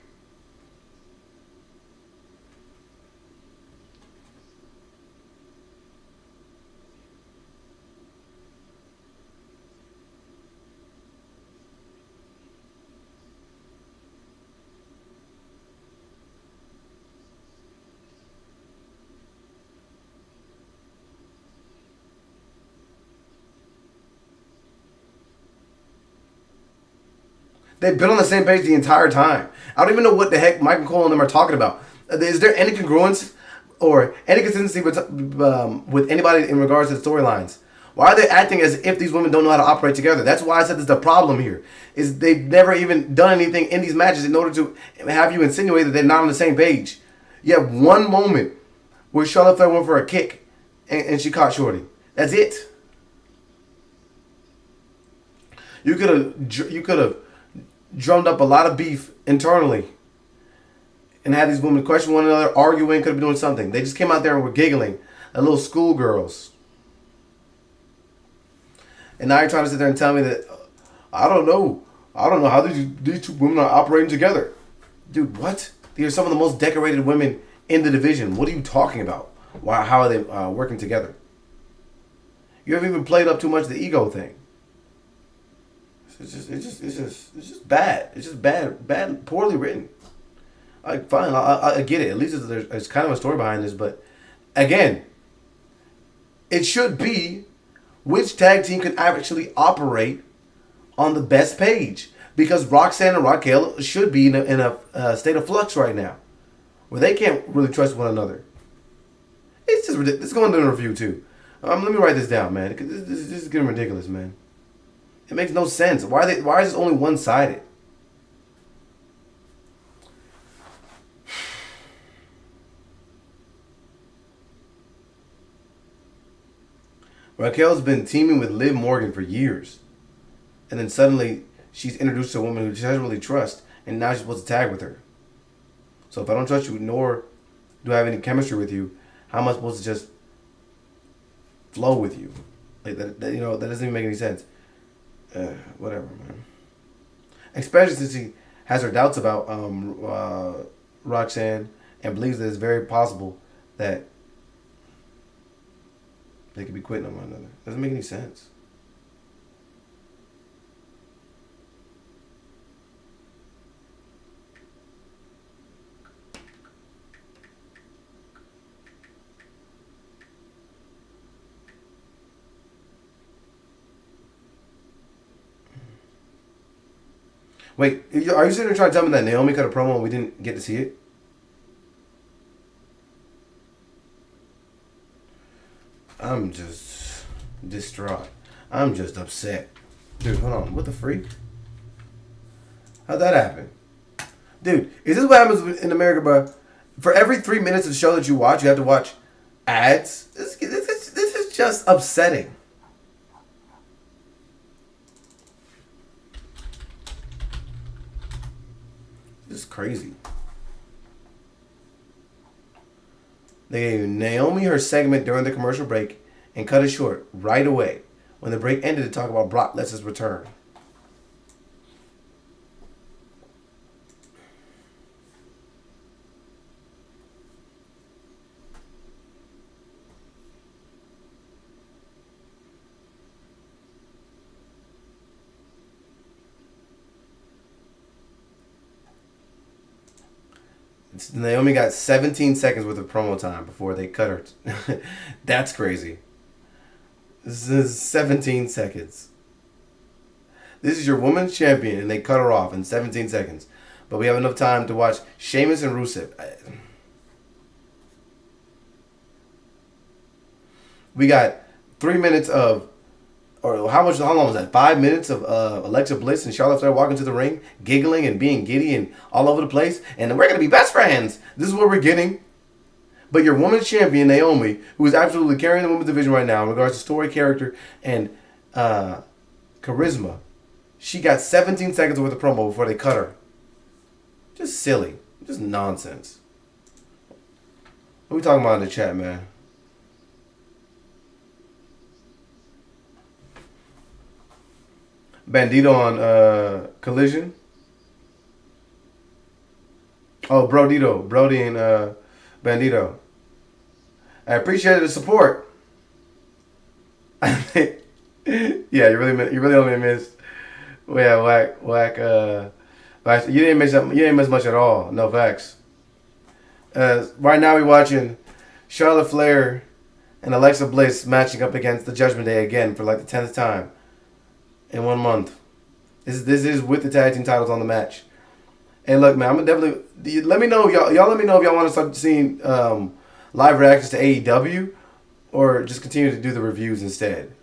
They've been on the same page the entire time. I don't even know what the heck Mike and Cole and them are talking about. Is there any congruence or any consistency with anybody in regards to the storylines? Why are they acting as if these women don't know how to operate together? That's why I said there's the problem here. Is they've never even done anything in these matches in order to have you insinuate that they're not on the same page. You have one moment where Charlotte Flair went for a kick and she caught Shorty. That's it. You could have drummed up a lot of beef internally and had these women question one another, arguing, could have been doing something. They just came out there and were giggling like little schoolgirls. And now you're trying to sit there and tell me that I don't know how these two women are operating together. Dude, what? These are some of the most decorated women in the division. What are you talking about? How are they working together? You haven't even played up too much the ego thing. It's just bad. It's just bad, poorly written. Like, fine, I get it. At least there's kind of a story behind this, but again, it should be which tag team can actually operate on the best page, because Roxanne and Raquel should be in a state of flux right now, where they can't really trust one another. It's just ridiculous. It's going to the review too. Let me write this down, man. This is getting ridiculous, man. It makes no sense. Why is this only one-sided? Raquel's been teaming with Liv Morgan for years. And then suddenly she's introduced to a woman who she doesn't really trust, and now she's supposed to tag with her. So if I don't trust you, nor do I have any chemistry with you, how am I supposed to just flow with you? Like that doesn't even make any sense. Whatever, man. Especially since she has her doubts about Roxanne and believes that it's very possible that they could be quitting on one another. Doesn't make any sense. Wait, are you sitting there trying to tell me that Naomi cut a promo and we didn't get to see it? I'm just distraught. I'm just upset. Dude, hold on. What the freak? How'd that happen? Dude, is this what happens in America, bro? For every 3 minutes of the show that you watch, you have to watch ads? This is just upsetting. This is crazy. They gave Naomi her segment during the commercial break and cut it short right away when the break ended to talk about Brock Lesnar's return. Naomi got 17 seconds worth of promo time before they cut her. That's crazy. This is 17 seconds. This is your women's champion, and they cut her off in 17 seconds. But we have enough time to watch Sheamus and Rusev. We got 3 minutes of, or how long was that? 5 minutes of Alexa Bliss and Charlotte Flair walking to the ring, giggling and being giddy and all over the place, and we're going to be best friends. This is what we're getting. But your women's champion, Naomi, who is absolutely carrying the women's division right now in regards to story, character, and charisma, she got 17 seconds worth of promo before they cut her. Just silly. Just nonsense. What are we talking about in the chat, man? Bandito on Collision. Oh, Brodito. Brody and Bandito. I appreciate the support. Yeah, you really only missed. Well, yeah, whack. You didn't miss much at all. No facts. Right now we're watching Charlotte Flair and Alexa Bliss matching up against the Judgment Day again for like the 10th time in 1 month. This is with the tag team titles on the match. And look, man, I'm definitely let me know y'all. Let me know if y'all want to start seeing live reactions to AEW, or just continue to do the reviews instead.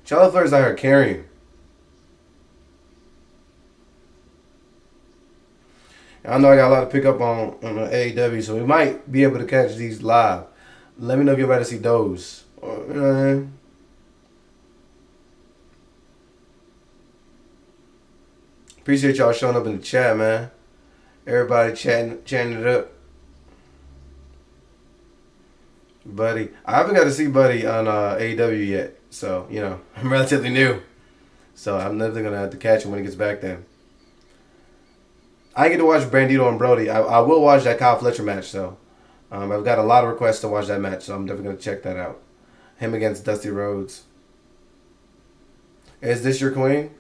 Charlotte Flair's out here carrying. I know I got a lot to pick up on AEW, so we might be able to catch these live. Let me know if you're about to see those. You know what I mean? Appreciate y'all showing up in the chat, man. Everybody chatting it up. Buddy. I haven't got to see Buddy on AEW yet. So, you know, I'm relatively new. So I'm definitely going to have to catch him when he gets back then. I get to watch Bandito and Brody. I will watch that Kyle Fletcher match, though. I've got a lot of requests to watch that match, so I'm definitely going to check that out. Him against Dusty Rhodes. Is this your queen?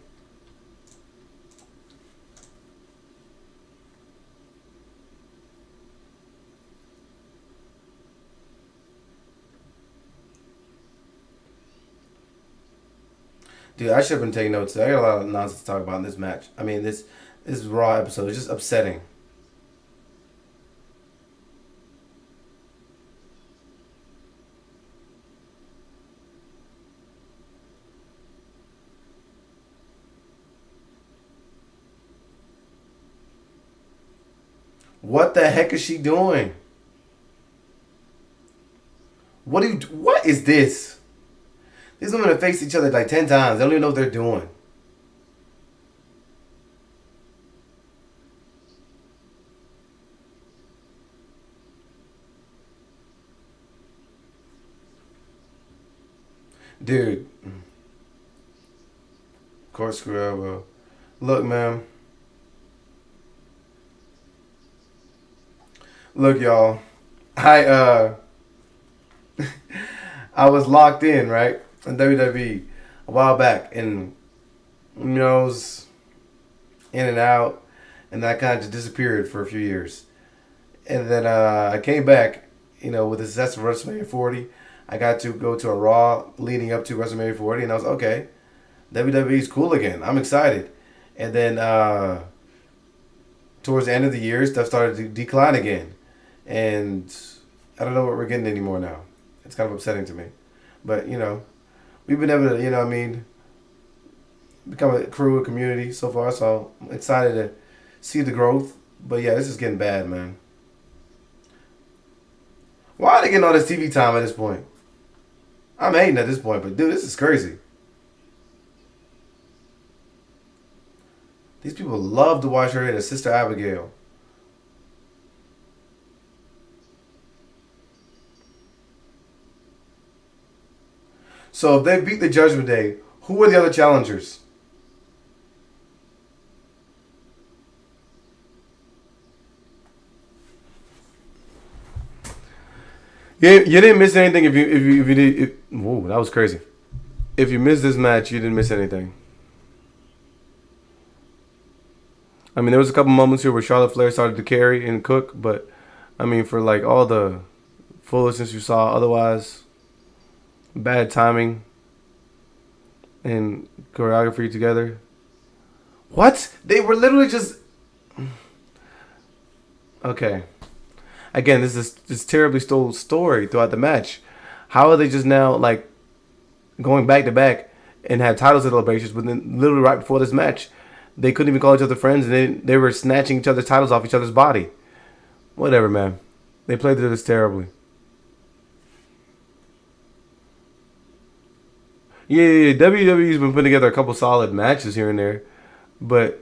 Dude, I should have been taking notes. I got a lot of nonsense to talk about in this match. I mean, this Raw episode is just upsetting. What the heck is she doing? What is this? These women have faced each other like 10 times. They don't even know what they're doing. Dude. Corkscrew elbow. Look, man. Look, y'all. I was locked in, right? In WWE a while back, and you know, I was in and out, and I kind of just disappeared for a few years, and then I came back, you know, with the success of WrestleMania 40. I got to go to a Raw leading up to WrestleMania 40, and I was okay. WWE's cool again. I'm excited. And then towards the end of the year, stuff started to decline again, and I don't know what we're getting anymore now. It's kind of upsetting to me, but you know, we've been able to, you know, what I mean, become a crew, a community so far. So I'm excited to see the growth. But yeah, this is getting bad, man. Why are they getting all this TV time at this point? I'm hating at this point, but dude, this is crazy. These people love to watch her and her sister Abigail. So if they beat the Judgment Day, who are the other challengers? You didn't miss anything if you did. Whoa, that was crazy. If you missed this match, you didn't miss anything. I mean, there was a couple moments here where Charlotte Flair started to carry and cook, but I mean, for like all the foolishness you saw, otherwise, bad timing and choreography together. What? They were literally just. Okay. Again, this is this terribly told story throughout the match. How are they just now like going back to back and have title celebrations, but then literally right before this match, they couldn't even call each other friends, and they were snatching each other's titles off each other's body. Whatever, man. They played this terribly. Yeah, WWE's been putting together a couple solid matches here and there, but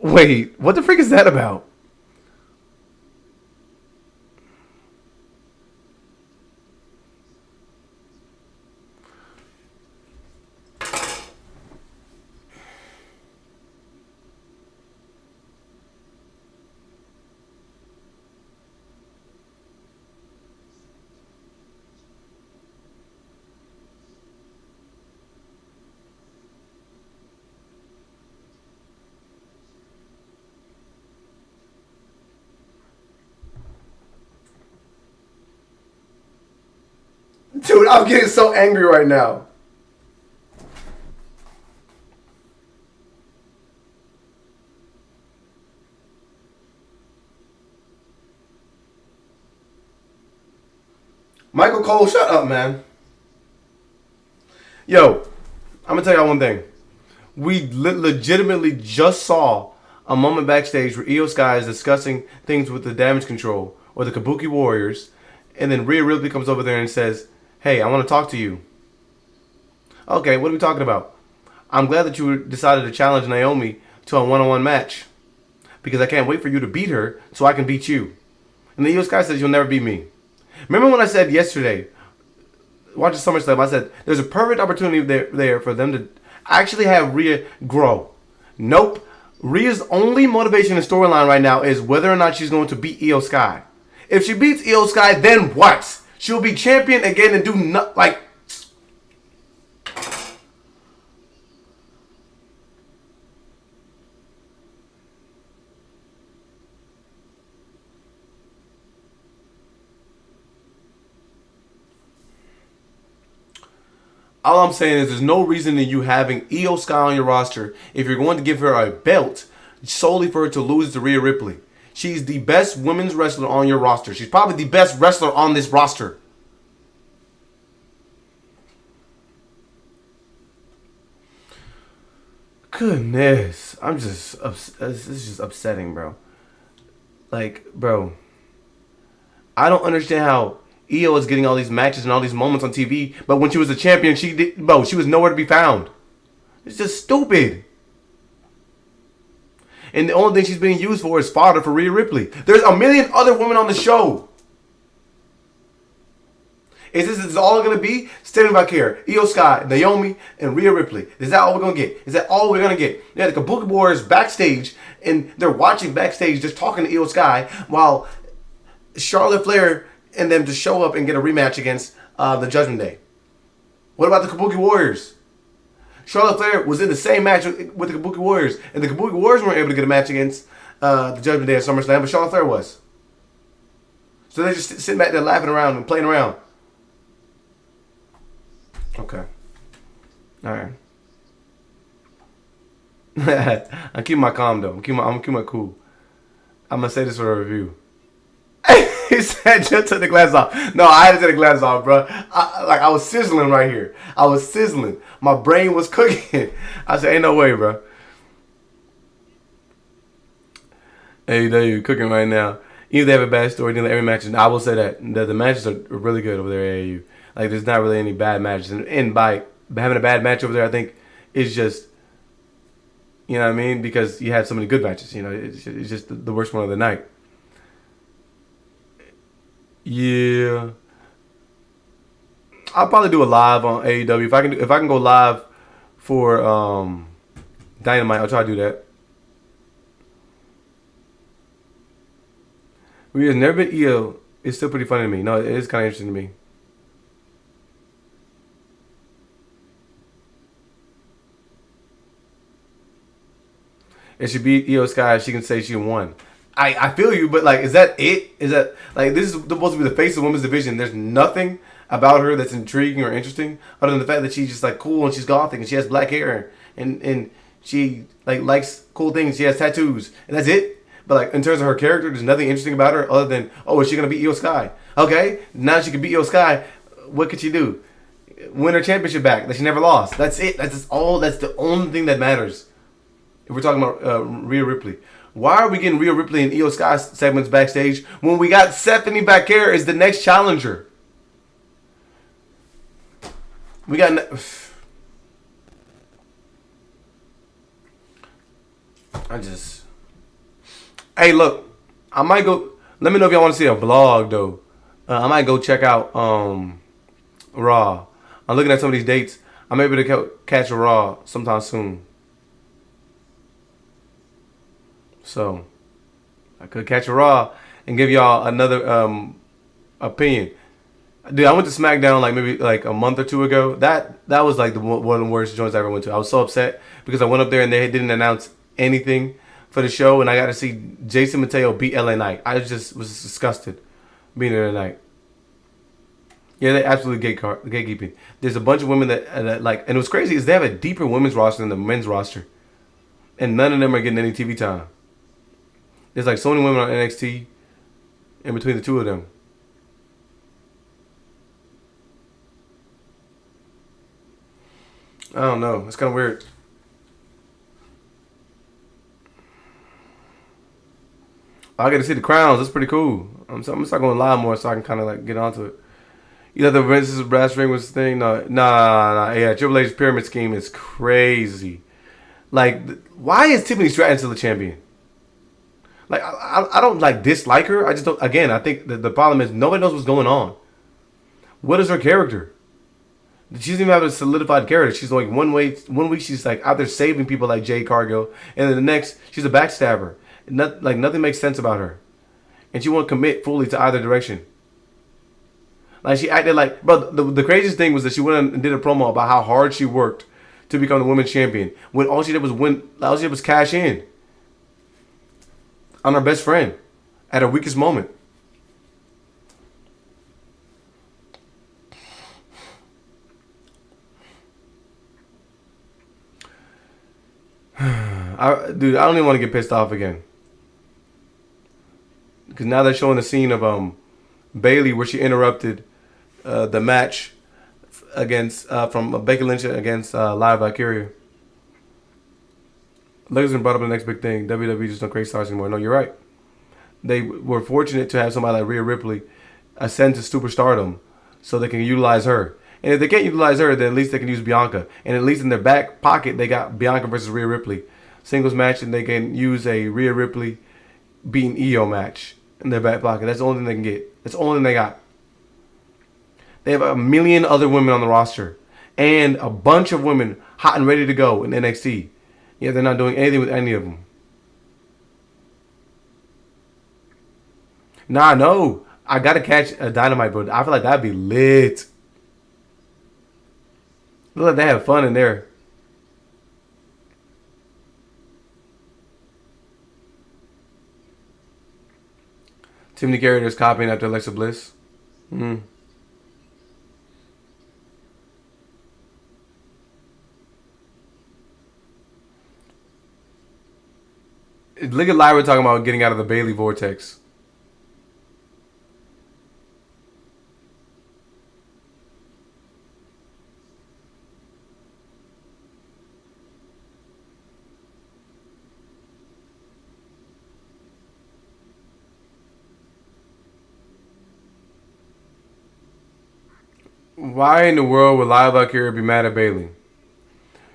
wait, what the freak is that about? Dude, I'm getting so angry right now. Michael Cole, shut up, man. Yo, I'm going to tell y'all one thing. We legitimately just saw a moment backstage where Io Sky is discussing things with the Damage Control or the Kabuki Warriors, and then Rhea Ripley comes over there and says, "Hey, I want to talk to you." Okay, what are we talking about? I'm glad that you decided to challenge Naomi to a one-on-one match, because I can't wait for you to beat her so I can beat you. And the Io Sky says, "You'll never beat me." Remember when I said yesterday, watching SummerSlam, I said there's a perfect opportunity there for them to actually have Rhea grow. Nope. Rhea's only motivation and storyline right now is whether or not she's going to beat Io Sky. If she beats Io Sky, then what? She'll be champion again and do not like. All I'm saying is there's no reason in you having Io Sky on your roster if you're going to give her a belt solely for her to lose to Rhea Ripley. She's the best women's wrestler on your roster. She's probably the best wrestler on this roster. Goodness. This is just upsetting, bro. Like, bro, I don't understand how Io is getting all these matches and all these moments on TV, but when she was a champion, she was nowhere to be found. It's just stupid. And the only thing she's being used for is fodder for Rhea Ripley. There's a million other women on the show. Is this all going to be? Standing back here, Io Sky, Naomi, and Rhea Ripley. Is that all we're going to get? Is that all we're going to get? Yeah, the Kabuki Warriors backstage, and they're watching backstage, just talking to Io Sky, while Charlotte Flair and them just show up and get a rematch against the Judgment Day. What about the Kabuki Warriors? Charlotte Flair was in the same match with the Kabuki Warriors, and the Kabuki Warriors weren't able to get a match against the Judgment Day at SummerSlam, but Charlotte Flair was. So they're just sitting back there laughing around and playing around. Okay. Alright. I'm keeping my calm though. I'm keeping my cool. I'm gonna say this for a review. He said just took the glasses off. No, I had to take the glasses off, bro. I was sizzling right here. I was sizzling. My brain was cooking. I said, ain't no way, bro. Hey, they're cooking right now. Even if they have a bad story, then every match, and I will say that the matches are really good over there at AAU. Like, there's not really any bad matches. And by having a bad match over there, I think it's just, you know what I mean? Because you have so many good matches. You know, it's just the worst one of the night. Yeah. I'll probably do a live on AEW. If I can go live for Dynamite, I'll try to do that. We has never been EO. It's still pretty funny to me. No, it is kind of interesting to me. It should be Io Sky. She can say she won. I feel you, but like, is that it? Is that like this is supposed to be the face of the women's division? There's nothing about her that's intriguing or interesting, other than the fact that she's just like cool and she's gothic and she has black hair and she like likes cool things. She has tattoos and that's it. But like in terms of her character, there's nothing interesting about her other than, oh, is she gonna beat Io Sky? Okay, now she can beat Io Sky. What could she do? Win her championship back that she never lost. That's it. That's all. That's the only thing that matters. If we're talking about Rhea Ripley. Why are we getting Rhea Ripley and Io Sky segments backstage when we got Stephanie Bacchara as the next challenger? We got... Hey, look. I might go... Let me know if y'all want to see a vlog, though. I might go check out Raw. I'm looking at some of these dates. I'm able to catch a Raw sometime soon. So, I could catch a Raw and give y'all another opinion. Dude, I went to SmackDown like maybe like a month or two ago. That was like one of the worst joints I ever went to. I was so upset because I went up there and they didn't announce anything for the show, and I got to see Jason Mateo beat LA Knight. I just was disgusted being there tonight. Yeah, they absolutely gatekeeping. There's a bunch of women that like, and what's crazy is they have a deeper women's roster than the men's roster, and none of them are getting any TV time. There's like so many women on NXT in between the two of them. I don't know. It's kind of weird. I get to see the crowns. That's pretty cool. I'm gonna start going live more so I can kind of like get onto it. You know the Vince's brass ring was the thing? Nah. Yeah, Triple H's pyramid scheme is crazy. Like, why is Tiffany Stratton still a champion? Like, I don't like dislike her. I just don't. Again, I think the problem is nobody knows what's going on. What is her character? She doesn't even have a solidified character. She's like one week she's like out there saving people like Jade Cargill, and then the next she's a backstabber. Nothing makes sense about her, and she won't commit fully to either direction. Like she acted like, bro. The craziest thing was that she went and did a promo about how hard she worked to become the women's champion when all she did was win. All she did was cash in on her best friend at her weakest moment. Dude, I don't even want to get pissed off again. Because now they're showing the scene of Bayley where she interrupted the match against from Becky Lynch against Lyra Valkyria. Lakers brought up the next big thing. WWE just don't create stars anymore. No, you're right. They were fortunate to have somebody like Rhea Ripley ascend to superstardom so they can utilize her. And if they can't utilize her, then at least they can use Bianca. And at least in their back pocket, they got Bianca versus Rhea Ripley. Singles match, and they can use a Rhea Ripley beating Io match in their back pocket. That's the only thing they can get. That's the only thing they got. They have a million other women on the roster. And a bunch of women hot and ready to go in NXT. Yeah, they're not doing anything with any of them. Nah, no. I gotta catch a Dynamite, bro. I feel like that'd be lit. Look like they have fun in there. Tiffany Carrier's copying after Alexa Bliss. Look at Lyra talking about getting out of the Bayley vortex. Why in the world would Lyra Valkyria be mad at Bayley?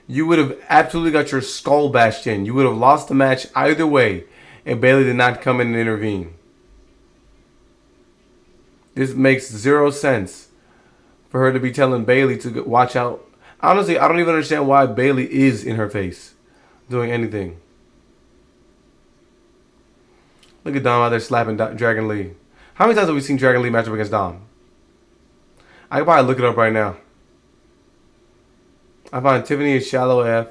You would have absolutely got your skull bashed in. You would have lost the match either way if Bayley did not come in and intervene. This makes zero sense for her to be telling Bayley to watch out. Honestly, I don't even understand why Bayley is in her face doing anything. Look at Dom out there slapping Dragon Lee. How many times have we seen Dragon Lee match up against Dom? I could probably look it up right now. I find Tiffany is shallow AF.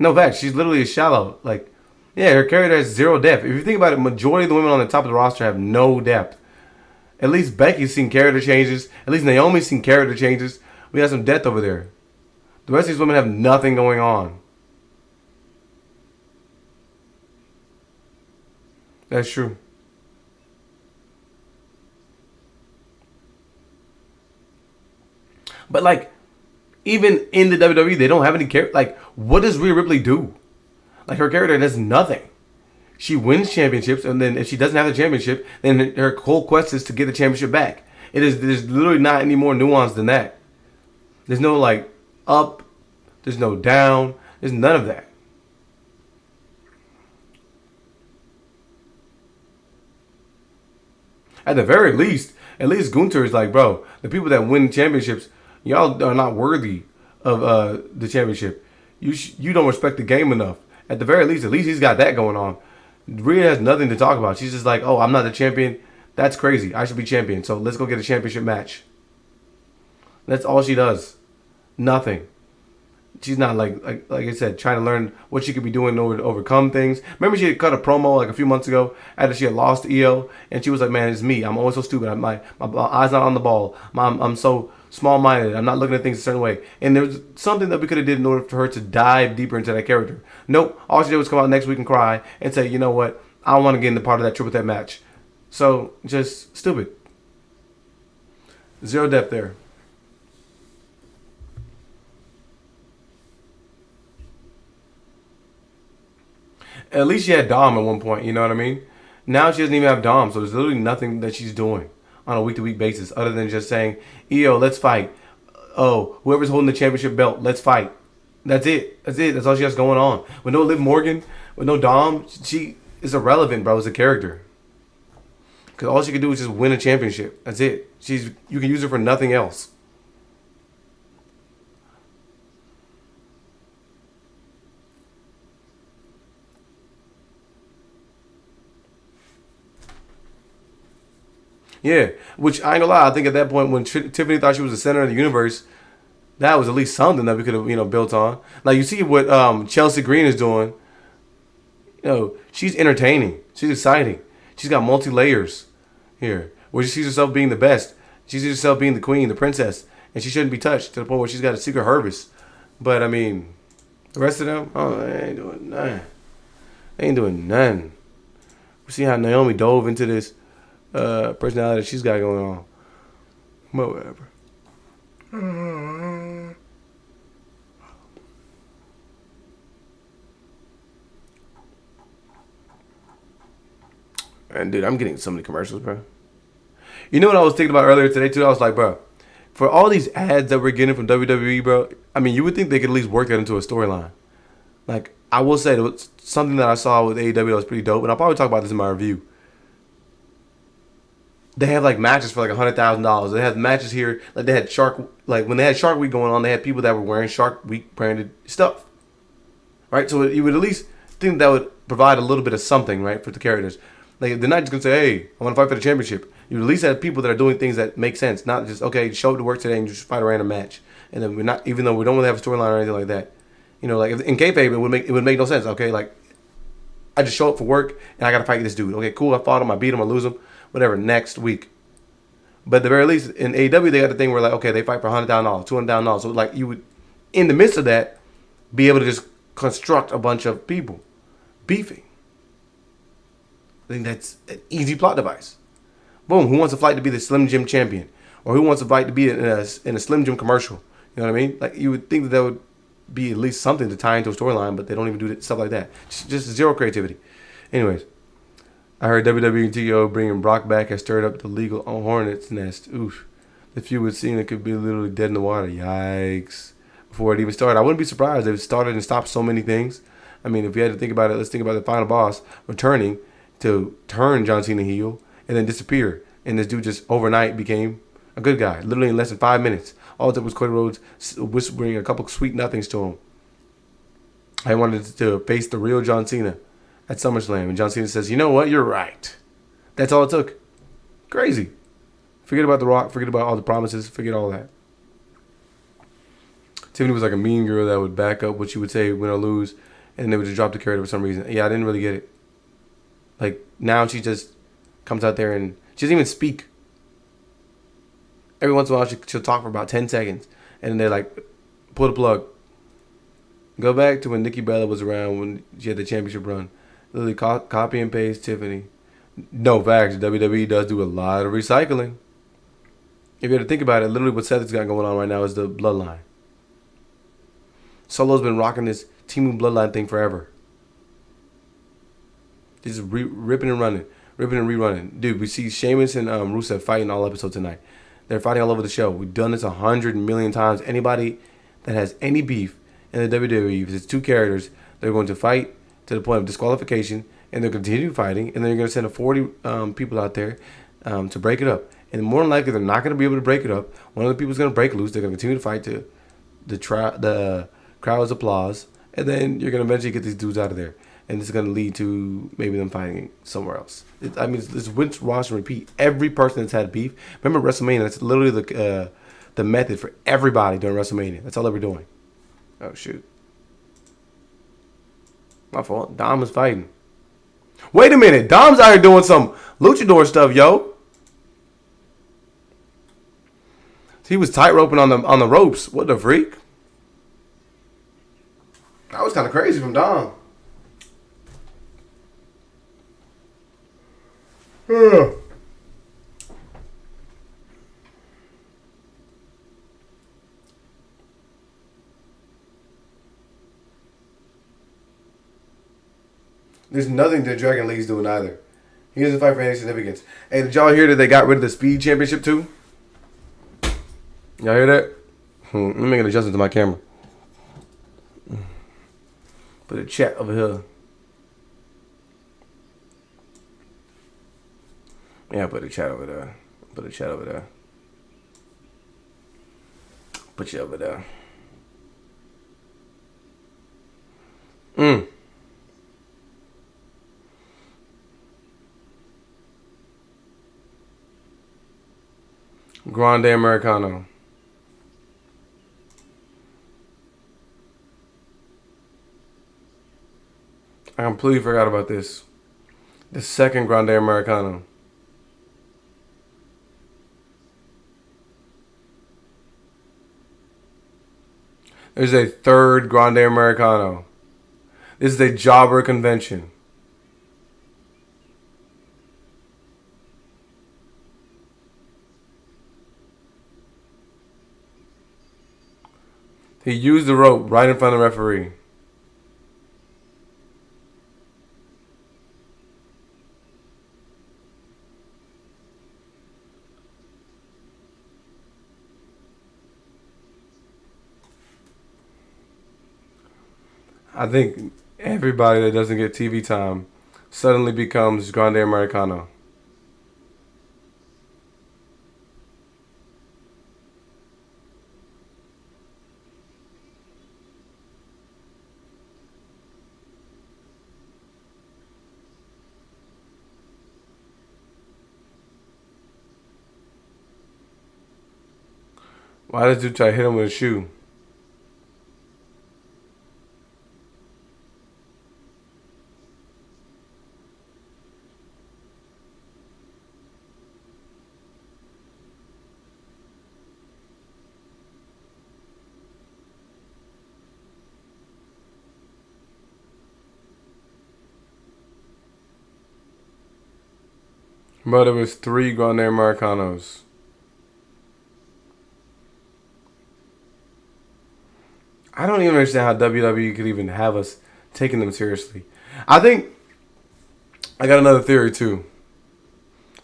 No, facts. She's literally shallow. Like, yeah, her character has zero depth. If you think about it, majority of the women on the top of the roster have no depth. At least Becky's seen character changes. At least Naomi's seen character changes. We have some depth over there. The rest of these women have nothing going on. That's true. But like, even in the WWE, they don't have any character. Like, what does Rhea Ripley do? Like, her character does nothing. She wins championships, and then if she doesn't have the championship, then her whole quest is to get the championship back. There's literally not any more nuance than that. There's no like up. There's no down. There's none of that. At the very least, at least Gunther is like, bro, the people that win championships, y'all are not worthy of the championship. You don't respect the game enough. At the very least, he's got that going on. Rhea has nothing to talk about. She's just like, oh, I'm not the champion. That's crazy. I should be champion. So let's go get a championship match. That's all she does. Nothing. She's not like I said, trying to learn what she could be doing in order to overcome things. Remember, she had cut a promo like a few months ago after she had lost to EO, and she was like, "Man, it's me. I'm always so stupid. My eyes not on the ball. I'm so small-minded. I'm not looking at things a certain way." And there was something that we could have did in order for her to dive deeper into that character. Nope. All she did was come out next week and cry and say, "You know what? I don't want to get into part of that triple threat match." So just stupid. Zero depth there. At least she had Dom at one point, you know what I mean? Now she doesn't even have Dom, so there's literally nothing that she's doing on a week-to-week basis other than just saying, EO, let's fight. Oh, whoever's holding the championship belt, let's fight. That's it. That's it. That's all she has going on. With no Liv Morgan, with no Dom, she is irrelevant, bro, as a character. Because all she can do is just win a championship. That's it. You can use her for nothing else. Yeah, which I ain't gonna lie. I think at that point when Tiffany thought she was the center of the universe, that was at least something that we could have built on. Like you see what Chelsea Green is doing. She's entertaining. She's exciting. She's got multi layers here, where she sees herself being the best. She sees herself being the queen, the princess, and she shouldn't be touched to the point where she's got a secret harvest. But I mean, the rest of them, oh, they ain't doing nothing. They ain't doing nothing. We see how Naomi dove into this personality that she's got going on. But whatever. And dude, I'm getting so many commercials, bro. You know what I was thinking about earlier today too? I was like, bro, for all these ads that we're getting from WWE, bro, I mean, you would think they could at least work that into a storyline. Like, I will say, there was something that I saw with AEW that was pretty dope, and I'll probably talk about this in my review. they have like matches for like $100,000. They have matches here like they had when they had Shark Week going on, they had people that were wearing Shark Week branded stuff, right? So you would at least think that would provide a little bit of something, right, for the characters. Like they're not just gonna say, "Hey, I want to fight for the championship." You at least have people that are doing things that make sense, not just okay, show up to work today and just fight a random match. And then we're not, even though we don't really have a storyline or anything like that. You know, like in kayfabe, it would make no sense. Okay, like I just show up for work and I gotta fight this dude. Okay, cool. I fought him. I beat him. I lose him. Whatever. Next week. But at the very least, in AEW, they got the thing where like, okay, they fight for $100,000, $200,000. So like you would, in the midst of that, be able to just construct a bunch of people beefing. I think that's an easy plot device. Boom. Who wants to fight to be the Slim Jim champion, or who wants to fight to be in a Slim Jim commercial? You know what I mean? Like you would think that would be at least something to tie into a storyline, but they don't even do stuff like that. Just zero creativity. Anyways, I heard WWE and TO bringing Brock back has stirred up the legal hornet's nest. Oof. The feud with Cena could be literally dead in the water. Yikes. Before it even started. I wouldn't be surprised if it started and stopped so many things. I mean, if you had to think about it, let's think about the final boss returning to turn John Cena heel and then disappear. And this dude just overnight became a good guy. Literally in less than 5 minutes. All it took was Cody Rhodes whispering a couple sweet nothings to him. I wanted to face the real John Cena at SummerSlam. And John Cena says, you know what? You're right. That's all it took. Crazy. Forget about The Rock. Forget about all the promises. Forget all that. Tiffany was like a mean girl that would back up what she would say, win or lose, and they would just drop the character for some reason. Yeah, I didn't really get it. Like, now she just comes out there and she doesn't even speak. Every once in a while, she'll talk for about 10 seconds. And then they're like, pull the plug. Go back to when Nikki Bella was around when she had the championship run. Literally copy and paste Tiffany. No, facts. WWE does do a lot of recycling. If you had to think about it, literally what Seth has got going on right now is the bloodline. Solo's been rocking this Team Bloodline thing forever. Just ripping and running. Ripping and rerunning. Dude, we see Sheamus and Rusev fighting all episode tonight. They're fighting all over the show. We've done this 100 million times. Anybody that has any beef in the WWE, if it's two characters, they're going to fight to the point of disqualification, and they'll continue fighting, and then you're going to send 40 people out there to break it up. And more than likely, they're not going to be able to break it up. One of the people's going to break loose. They're going to continue to fight to the crowd's applause, and then you're going to eventually get these dudes out of there. And this is going to lead to maybe them fighting somewhere else. It's rinse, wash, and repeat. Every person that's had beef. Remember WrestleMania? That's literally the method for everybody during WrestleMania. That's all they were doing. Oh, shoot. My fault. Dom was fighting. Wait a minute. Dom's out here doing some luchador stuff, yo. He was tightroping on the ropes. What the freak? That was kind of crazy from Dom. There's nothing that Dragon Lee's doing either. He doesn't fight for any significance. Hey, did y'all hear that they got rid of the Speed Championship too? Y'all hear that? Let me make an adjustment to my camera. Put a chat over here. Yeah, put a chat over there. Put a chat over there. Put you over there. Grande Americano. I completely forgot about this. The second Grande Americano. There's a third Grande Americano. This is a jobber convention. He used the rope right in front of the referee. I think everybody that doesn't get TV time suddenly becomes Grande Americano. Why does dude try to hit him with a shoe? Bro, there was 3 Grande Americanos. I don't even understand how WWE could even have us taking them seriously. I think I got another theory too.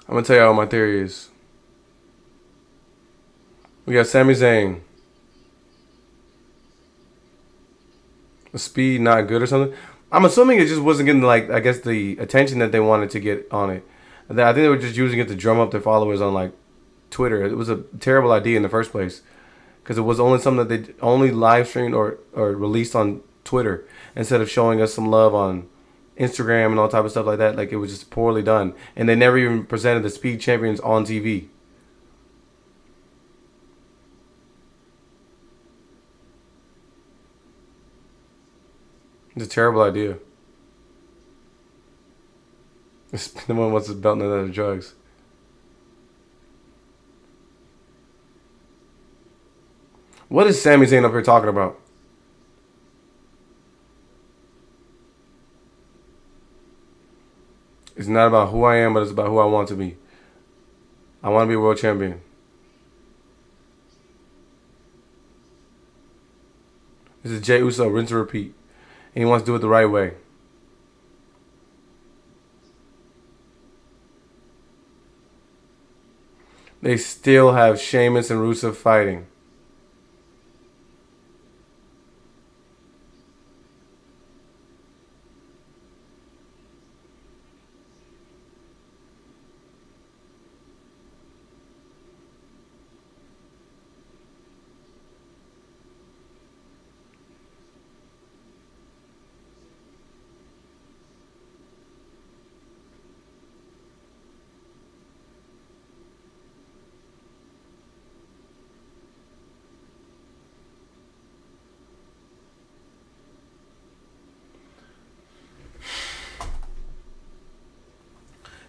I'm gonna tell you all my theory is. We got Sami Zayn. The speed not good or something. I'm assuming it just wasn't getting, like, I guess the attention that they wanted to get on it. I think they were just using it to drum up their followers on, like, Twitter. It was a terrible idea in the first place because it was only something that they only live streamed or released on Twitter instead of showing us some love on Instagram and all type of stuff like that. Like, it was just poorly done, and they never even presented the Speed Champions on TV. It's a terrible idea. No one wants his belt and other drugs. What is Sami Zayn up here talking about? It's not about who I am, but it's about who I want to be. I want to be a world champion. This is Jey Uso, rinse and repeat. And he wants to do it the right way. They still have Sheamus and Rusev fighting.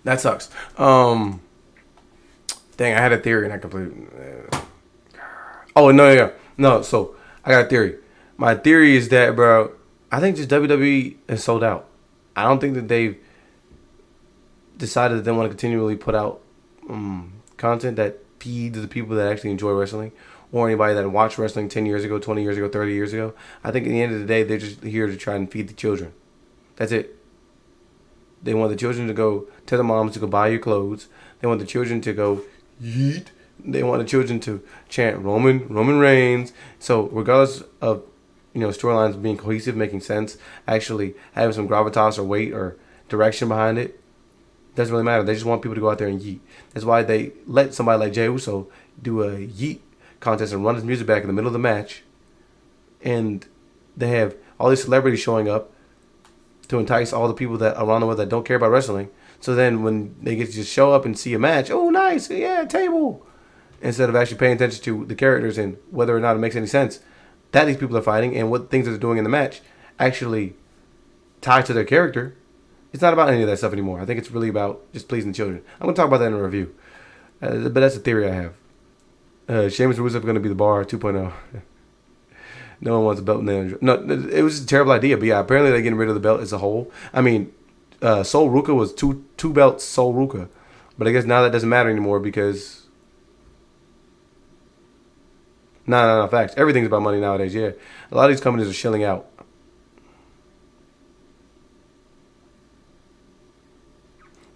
That sucks. Dang, I had a theory and I completely. Oh no. So I got a theory. My theory is that, bro, I think just WWE is sold out. I don't think that they've decided that they want to continually put out content that feeds the people that actually enjoy wrestling, or anybody that watched wrestling 10 years ago, 20 years ago, 30 years ago. I think at the end of the day, they're just here to try and feed the children. That's it. They want the children to go tell the moms to go buy you clothes. They want the children to go yeet. They want the children to chant Roman Reigns. So regardless of, storylines being cohesive, making sense, actually having some gravitas or weight or direction behind it, doesn't really matter. They just want people to go out there and yeet. That's why they let somebody like Jey Uso do a yeet contest and run his music back in the middle of the match. And they have all these celebrities showing up to entice all the people that around the world that don't care about wrestling. So then when they get to just show up and see a match, oh, nice, yeah, table. Instead of actually paying attention to the characters and whether or not it makes any sense that these people are fighting and what things that they're doing in the match actually tie to their character. It's not about any of that stuff anymore. I think it's really about just pleasing the children. I'm going to talk about that in a review. But that's a theory I have. Sheamus and Rusev are going to be the bar 2.0. No one wants a belt in there. No, it was a terrible idea. But yeah, apparently they're getting rid of the belt as a whole. I mean, Sol Ruka was two belts Sol Ruka. But I guess now that doesn't matter anymore because... No, facts. Everything's about money nowadays, yeah. A lot of these companies are shilling out.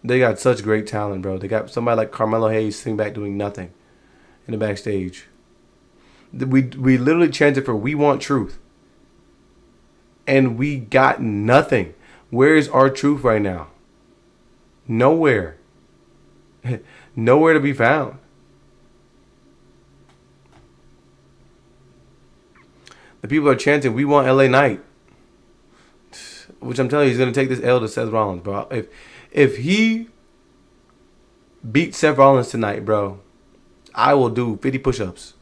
They got such great talent, bro. They got somebody like Carmelo Hayes sitting back doing nothing in the backstage. We literally chanted for "We Want Truth," and we got nothing. Where is our truth right now? Nowhere. Nowhere to be found. The people are chanting, "We want LA Knight," which I'm telling you, he's gonna take this L to Seth Rollins, bro. If he beats Seth Rollins tonight, bro, I will do 50 push-ups.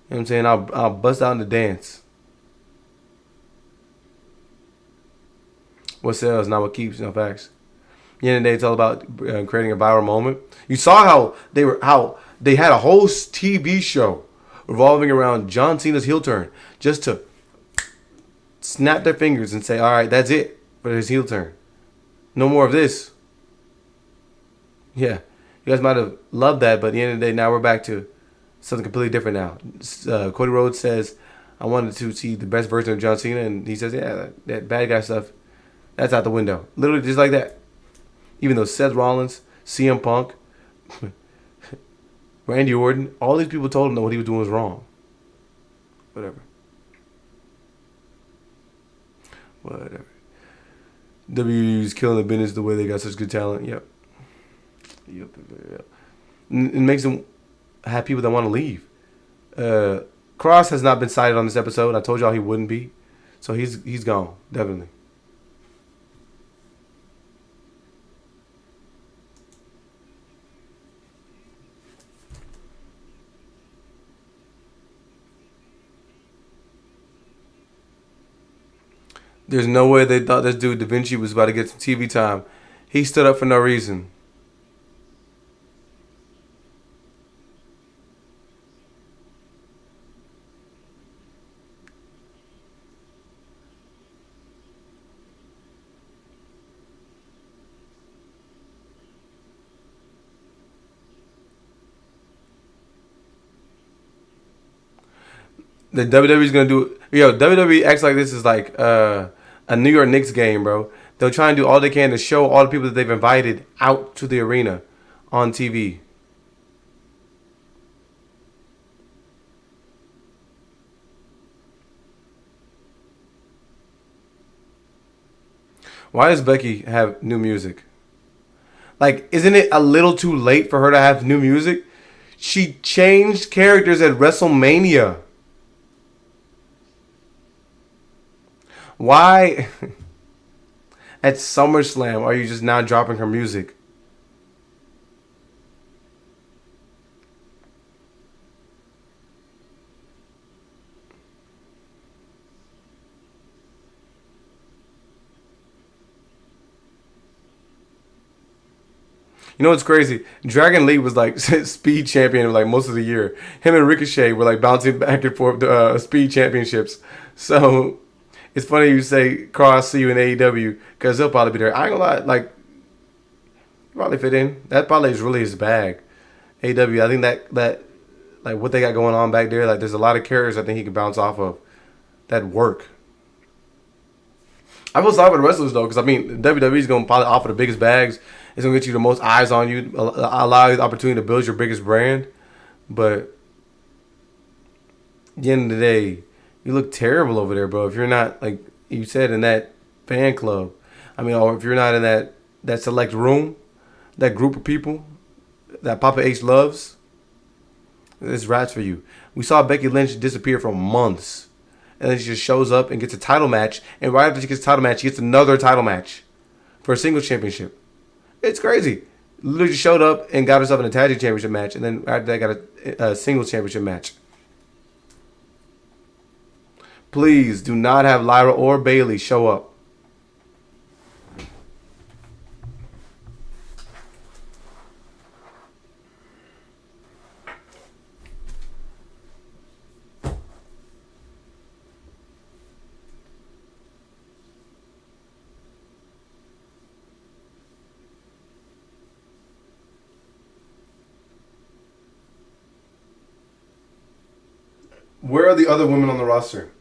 what I'm saying? I'll bust out in the dance. What sells, not what keeps. No facts. At the end of the day, it's all about creating a viral moment. You saw how they had a whole TV show revolving around John Cena's heel turn, just to snap their fingers and say, "All right, that's it for his heel turn. No more of this." Yeah, you guys might have loved that, but at the end of the day, now we're back to something completely different now. Cody Rhodes says, "I wanted to see the best version of John Cena," and he says, "Yeah, that bad guy stuff, that's out the window." Literally just like that. Even though Seth Rollins, CM Punk, Randy Orton, all these people told him that what he was doing was wrong. Whatever. WWE's killing the business the way they got such good talent. Yep. It makes them have people that want to leave. KROSS has not been cited on this episode. I told y'all he wouldn't be. So he's gone. Definitely. There's no way they thought this dude Da Vinci was about to get some TV time. He stood up for no reason. The WWE's gonna do. WWE acts like this is like a New York Knicks game, bro. They'll try and do all they can to show all the people that they've invited out to the arena on TV. Why does Becky have new music? Like, isn't it a little too late for her to have new music? She changed characters at WrestleMania. Why at SummerSlam are you just now dropping her music? You know what's crazy? Dragon Lee was like speed champion like most of the year. Him and Ricochet were like bouncing back and forth speed championships. So it's funny you say KROSS, see you in AEW, because he'll probably be there. I ain't gonna lie, like, probably fit in. That probably is really his bag. AEW, I think that like what they got going on back there, like there's a lot of characters I think he could bounce off of that work. I feel sorry for the wrestlers though, because I mean WWE's gonna probably offer the biggest bags. It's gonna get you the most eyes on you, allow you the opportunity to build your biggest brand. But at the end of the day, you look terrible over there, bro. If you're not, like you said, in that fan club, I mean, or if you're not in that select room, that group of people that Papa H loves, this rats for you. We saw Becky Lynch disappear for months, and then she just shows up and gets a title match, and right after she gets a title match, she gets another title match for a singles championship. It's crazy. Literally just showed up and got herself in a tag team championship match, and then after that got a singles championship match. Please do not have Lyra or Bayley show up. Where are the other women on the roster?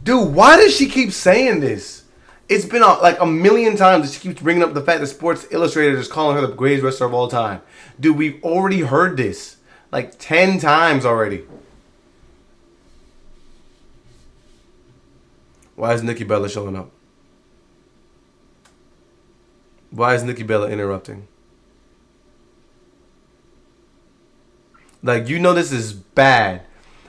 Dude, why does she keep saying this? It's been like a million times that she keeps bringing up the fact that Sports Illustrated is calling her the greatest wrestler of all time. Dude, we've already heard this like 10 times already. Why is Nikki Bella showing up? Why is Nikki Bella interrupting? Like, you know this is bad.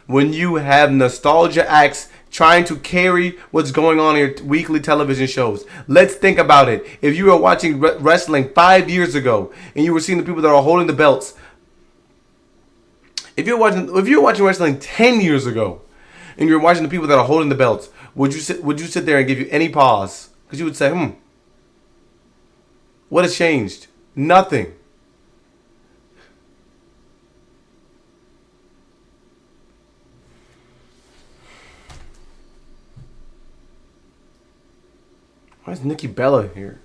When you have nostalgia acts trying to carry what's going on in your weekly television shows. Let's think about it. If you were watching wrestling 5 years ago and you were seeing the people that are holding the belts, if you're watching wrestling 10 years ago and you're watching the people that are holding the belts, would you sit there and give you any pause? Because you would say, what has changed? Nothing. Why is Nikki Bella here?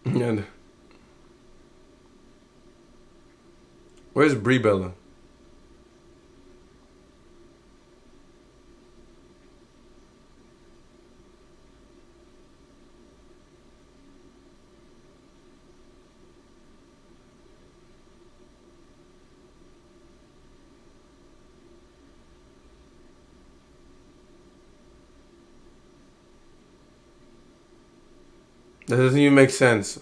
And where's Brie Bella? That doesn't even make sense.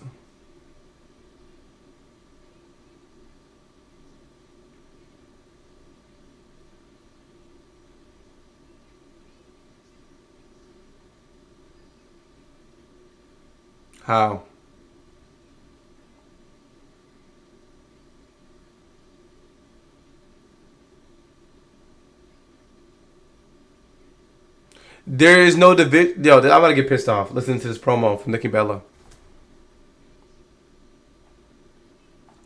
How? There is no division. Yo, I'm about to get pissed off listening to this promo from Nikki Bella.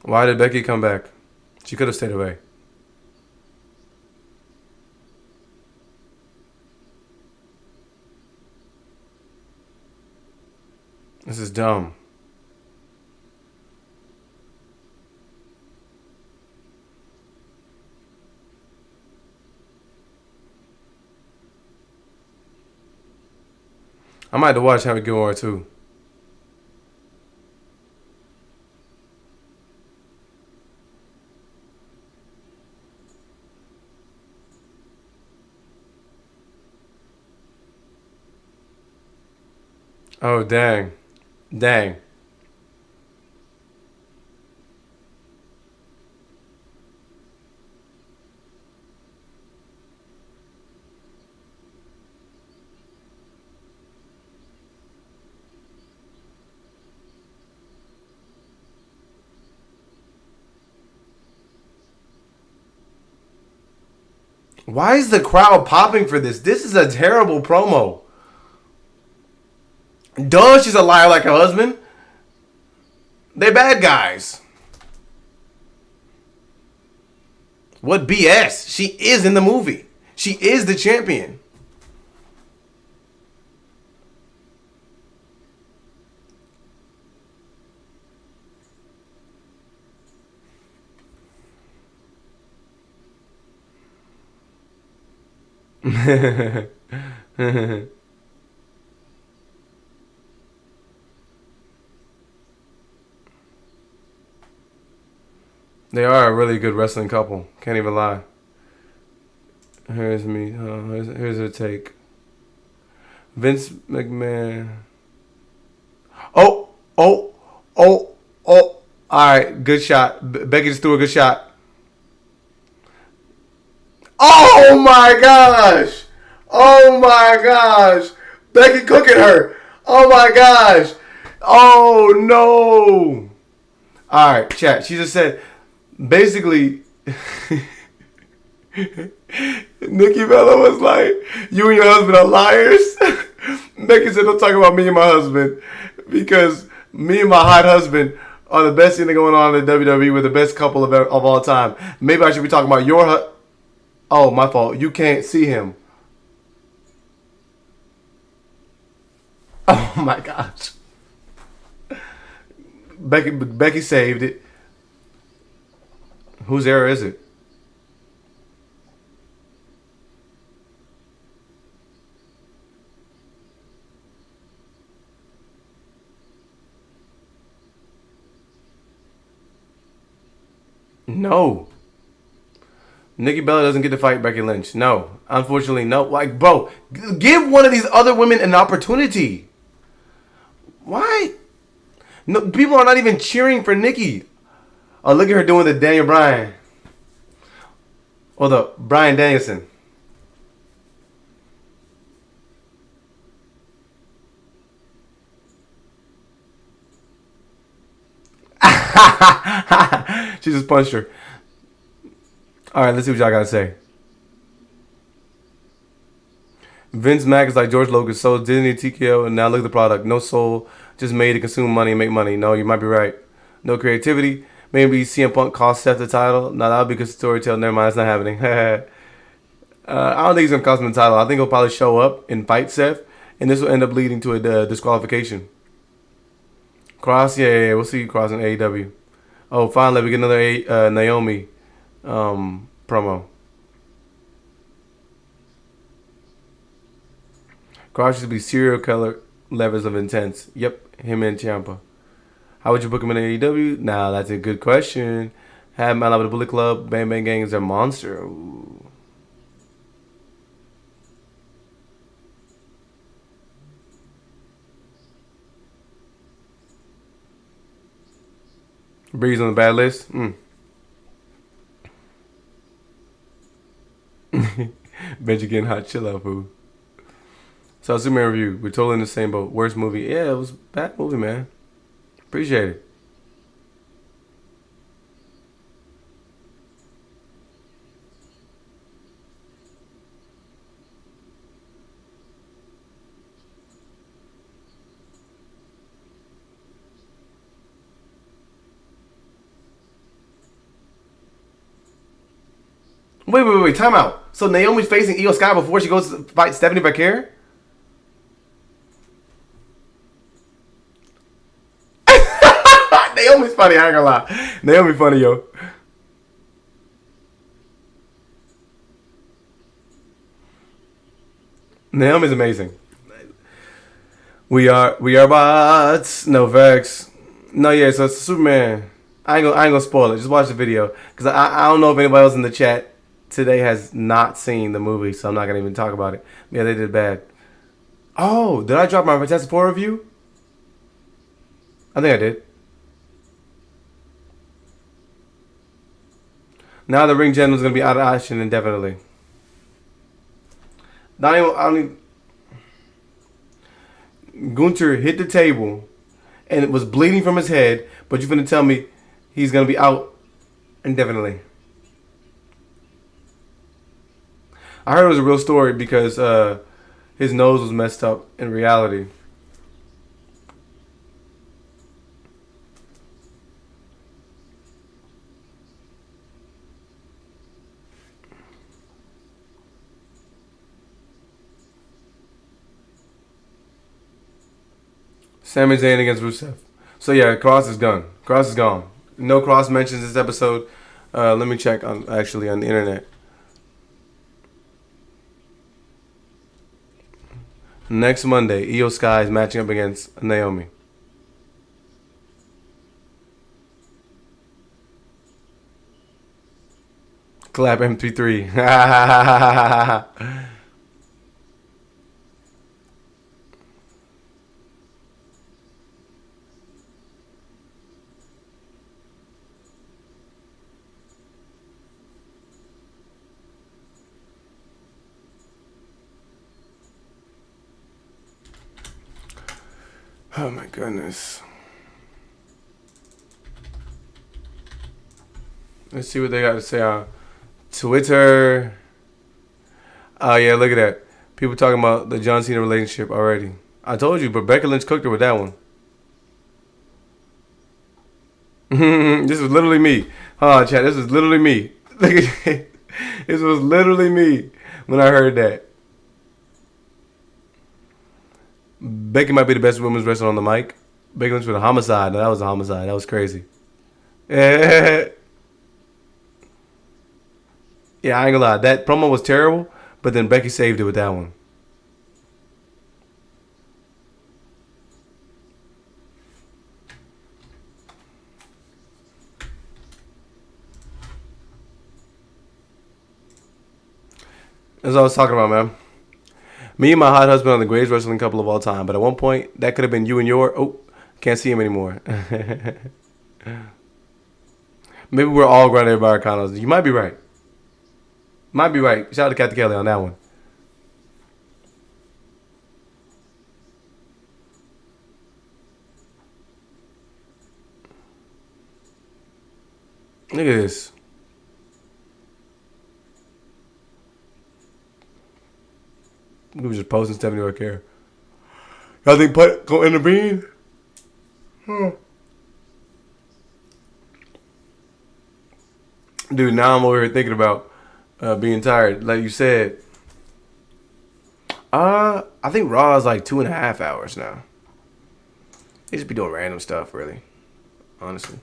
Why did Becky come back? She could have stayed away. This is dumb. I might have to watch Happy Gilmore too. Oh, dang. Dang. Why is the crowd popping for this? This is a terrible promo. Duh, she's a liar like her husband. They bad guys. What BS? She is in the movie. She is the champion. They are a really good wrestling couple. Can't even lie. Here's me. Here's her take. Vince McMahon. Oh. All right, good shot. Becky just threw a good shot. Oh my gosh! Oh my gosh! Becky cooking her. Oh my gosh! Oh no! All right, chat. She just said, basically, Nikki Bella was like, "You and your husband are liars." Becky said, "Don't talk about me and my husband, because me and my hot husband are the best thing going on in the WWE. We're the best couple of all time. Maybe I should be talking about your Oh, my fault. You can't see him." Oh my gosh. Becky saved it. Whose error is it? No. Nikki Bella doesn't get to fight Becky Lynch. No. Unfortunately, no. Like, bro, give one of these other women an opportunity. Why? No, people are not even cheering for Nikki. Oh, look at her doing the Daniel Bryan. Or the Bryan Danielson. She just punched her. Alright, let's see what y'all gotta say. Vince Mac is like George Lucas, so Disney, TKO, and now look at the product. No soul, just made to consume money and make money. No, you might be right. No creativity. Maybe CM Punk cost Seth the title. No, that would be good storytelling. Never mind, that's not happening. I don't think he's going to cost him the title. I think he'll probably show up and fight Seth, and this will end up leading to a disqualification. Kross, yeah, we'll see Kross in AEW. Oh, finally, we get another Naomi promo. Kross should be serial killer levels of intense. Yep, him and Ciampa. How would you book him in AEW? Now, that's a good question. Have him out of the Bullet Club. Bang Bang Gang is their monster. Ooh. Breeze on the bad list. Bet you getting hot. Chill out, fool. So, Superman review. We're totally in the same boat. Worst movie. Yeah, it was a bad movie, man. Appreciate it. Wait. Time out. So Naomi's facing Io Sky before she goes to fight Stephanie Becker? Naomi's funny, I ain't gonna lie. Naomi funny, yo. Naomi's amazing. We are bots. No vex. No, yeah, so it's Superman. I ain't gonna spoil it. Just watch the video. Because I don't know if anybody else in the chat today has not seen the movie, so I'm not gonna even talk about it. Yeah, they did bad. Oh, did I drop my Fantastic Four review? I think I did. Now the ring general is going to be out of action indefinitely. Gunther hit the table and it was bleeding from his head, but you're going to tell me he's going to be out indefinitely. I heard it was a real story because his nose was messed up in reality. Sami Zayn against Rusev. So yeah, Kross is gone. Kross is gone. No Kross mentions this episode. Let me check on the internet. Next Monday, Io Sky is matching up against Naomi. Clap MP3. Oh my goodness. Let's see what they got to say on Twitter. Oh yeah, look at that. People talking about the John Cena relationship already. I told you, but Becky Lynch cooked her with that one. This was literally me. Hold on, chat. This was literally me. Look at it. This was literally me when I heard that. Becky might be the best women's wrestler on the mic. Becky Lynch with a homicide. No, that was a homicide. That was crazy. Yeah, I ain't gonna lie. That promo was terrible, but then Becky saved it with that one. That's what I was talking about, man. Me and my hot husband are the greatest wrestling couple of all time. But at one point, that could have been you and your. Oh, can't see him anymore. Maybe we're all grounded by our condos. You might be right. Might be right. Shout out to Kathy Kelly on that one. Look at this. We were just posting Stephanie don't care. Y'all think Putt go intervene? Dude, now I'm over here thinking about being tired. Like you said, I think Raw is like 2.5 hours now. They just be doing random stuff, really. Honestly.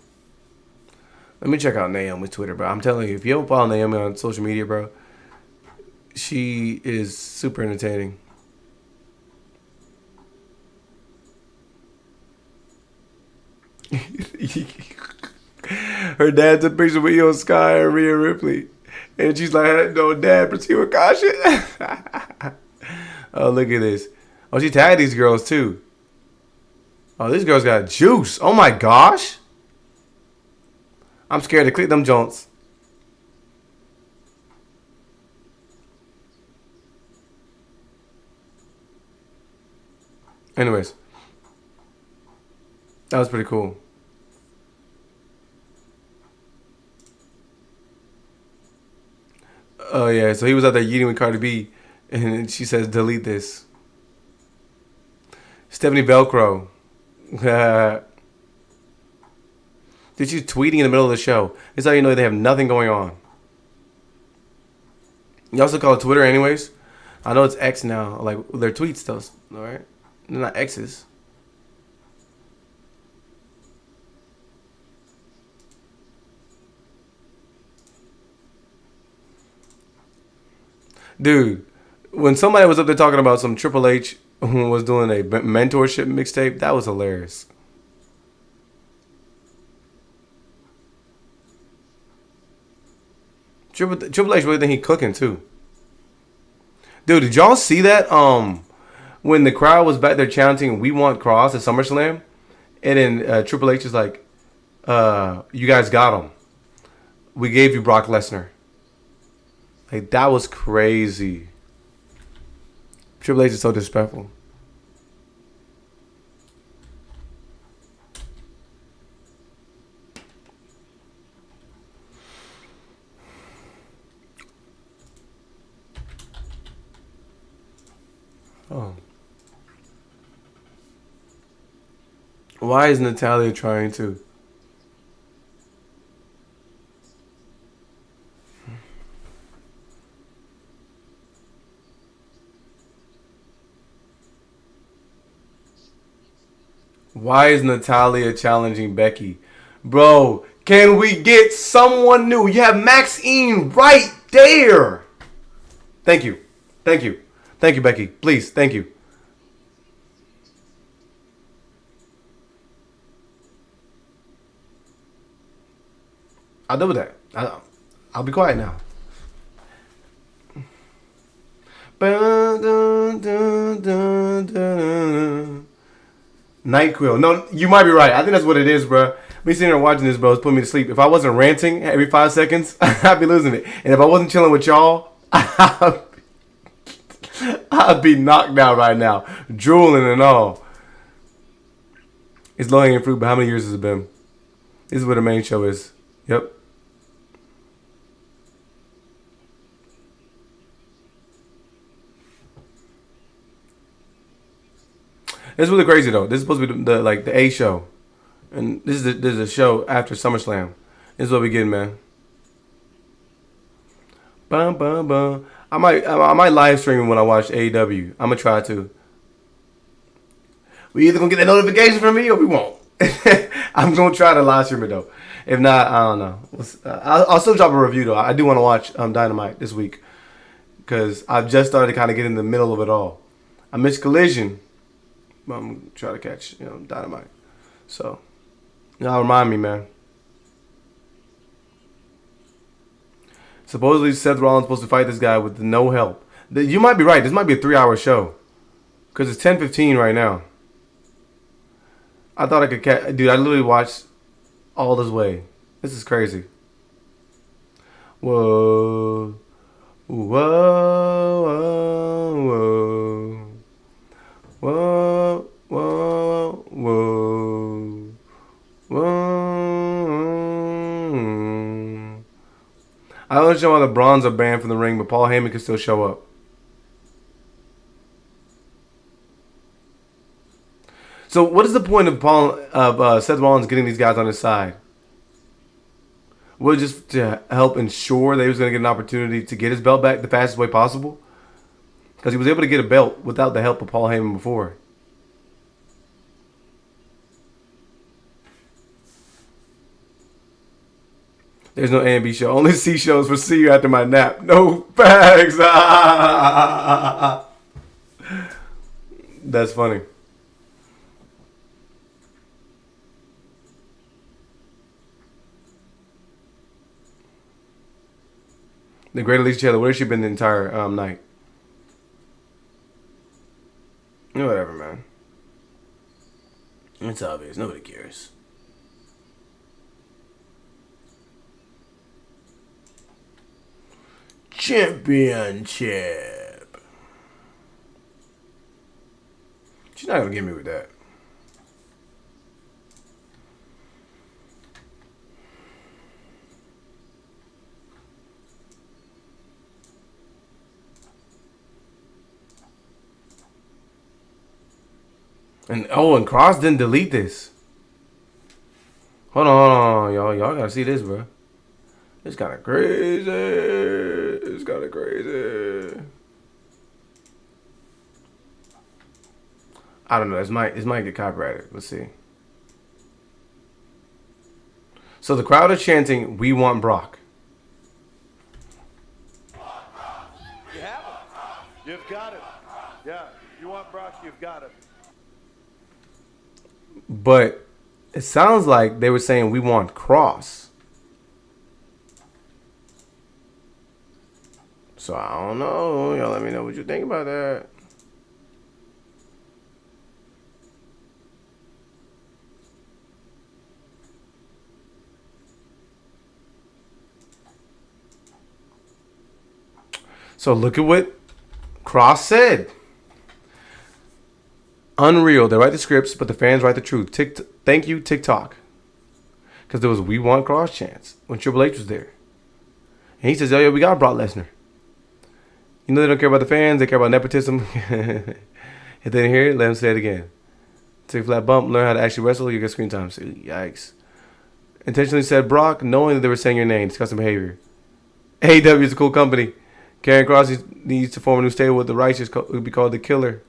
Let me check out Naomi's Twitter, bro. I'm telling you, if you don't follow Naomi on social media, bro, she is super entertaining. Her dad's a picture with Io Sky and Rhea Ripley. And she's like, no, Dad, proceed with caution. Oh, look at this. Oh, she tagged these girls, too. Oh, these girls got juice. Oh, my gosh. I'm scared to click them joints. Anyways. That was pretty cool. Oh, yeah. So he was out there eating with Cardi B. And she says, delete this. Stephanie Velcro. Dude, she's tweeting in the middle of the show. It's how you know they have nothing going on. You also call it Twitter anyways. I know it's X now. Like, their tweets, though. All right? They're not X's. Dude, when somebody was up there talking about some Triple H who was doing a mentorship mixtape, that was hilarious. Triple H really think he cooking too. Dude, did y'all see that? When the crowd was back there chanting "We want KROSS" at SummerSlam, and then Triple H is like, "You guys got him. We gave you Brock Lesnar." Like, that was crazy. Triple H is so disrespectful. Oh. Why is Natalya trying to? Why is Natalya challenging Becky? Bro, can we get someone new? You have Maxine right there. Thank you. Thank you. Thank you, Becky. Please, thank you. I'll do that. I'll be quiet now. NyQuil. No, you might be right. I think that's what it is, bro. Me sitting there watching this, bro, it's putting me to sleep. If I wasn't ranting every 5 seconds, I'd be losing it. And if I wasn't chilling with y'all, I'd be knocked out right now. Drooling and all. It's low-hanging fruit, but how many years has it been? This is what the main show is. Yep. This is really crazy though. This is supposed to be the A show, and this is a show after SummerSlam. This is what we getting, man. Bum bum bum. I might live stream when I watch AEW. I'm gonna try to. We either gonna get that notification from me or we won't. I'm gonna try to live stream it though. If not, I don't know. I'll still drop a review though. I do want to watch Dynamite this week because I've just started to kind of get in the middle of it all. I missed Collision. I'm gonna try to catch, Dynamite. So, y'all remind me, man. Supposedly Seth Rollins supposed to fight this guy with no help. You might be right. This might be a 3-hour show. Because it's 10:15 right now. I thought I could catch... Dude, I literally watched all this way. This is crazy. Whoa. Whoa. Whoa. Whoa. Whoa. Whoa. Whoa. I don't understand why the Bronze are banned from the ring, but Paul Heyman can still show up. So what is the point of Seth Rollins getting these guys on his side? Was it just to help ensure that he was going to get an opportunity to get his belt back the fastest way possible? Because he was able to get a belt without the help of Paul Heyman before. There's no A and B show. Only C shows for see you after my nap. No facts. That's funny. The Great Alicia Taylor, where's she been the entire night? Whatever, man. It's obvious. Nobody cares. Championship. She's not going to get me with that. And KROSS didn't delete this. Hold on, y'all. Y'all gotta see this, bro. It's kind of crazy. It's kind of crazy. I don't know. This might get copyrighted. Let's see. So the crowd is chanting, "We want Brock." You have it. You've got it. Yeah. You want Brock, you've got it. But it sounds like they were saying we want KROSS. So I don't know. Y'all let me know what you think about that. So look at what KROSS said. Unreal. They write the scripts, but the fans write the truth. Thank you, TikTok. Because there was "We Want KROSS" chants when Triple H was there. And he says, "Oh, yeah, we got Brock Lesnar." You know they don't care about the fans. They care about nepotism. If they didn't hear it, let them say it again. Take a flat bump. Learn how to actually wrestle. You get screen time. So, yikes. Intentionally said Brock, knowing that they were saying your name. Disgusting behavior. AEW is a cool company. Karrion Kross needs to form a new stable with the Righteous. It would be called The Killer.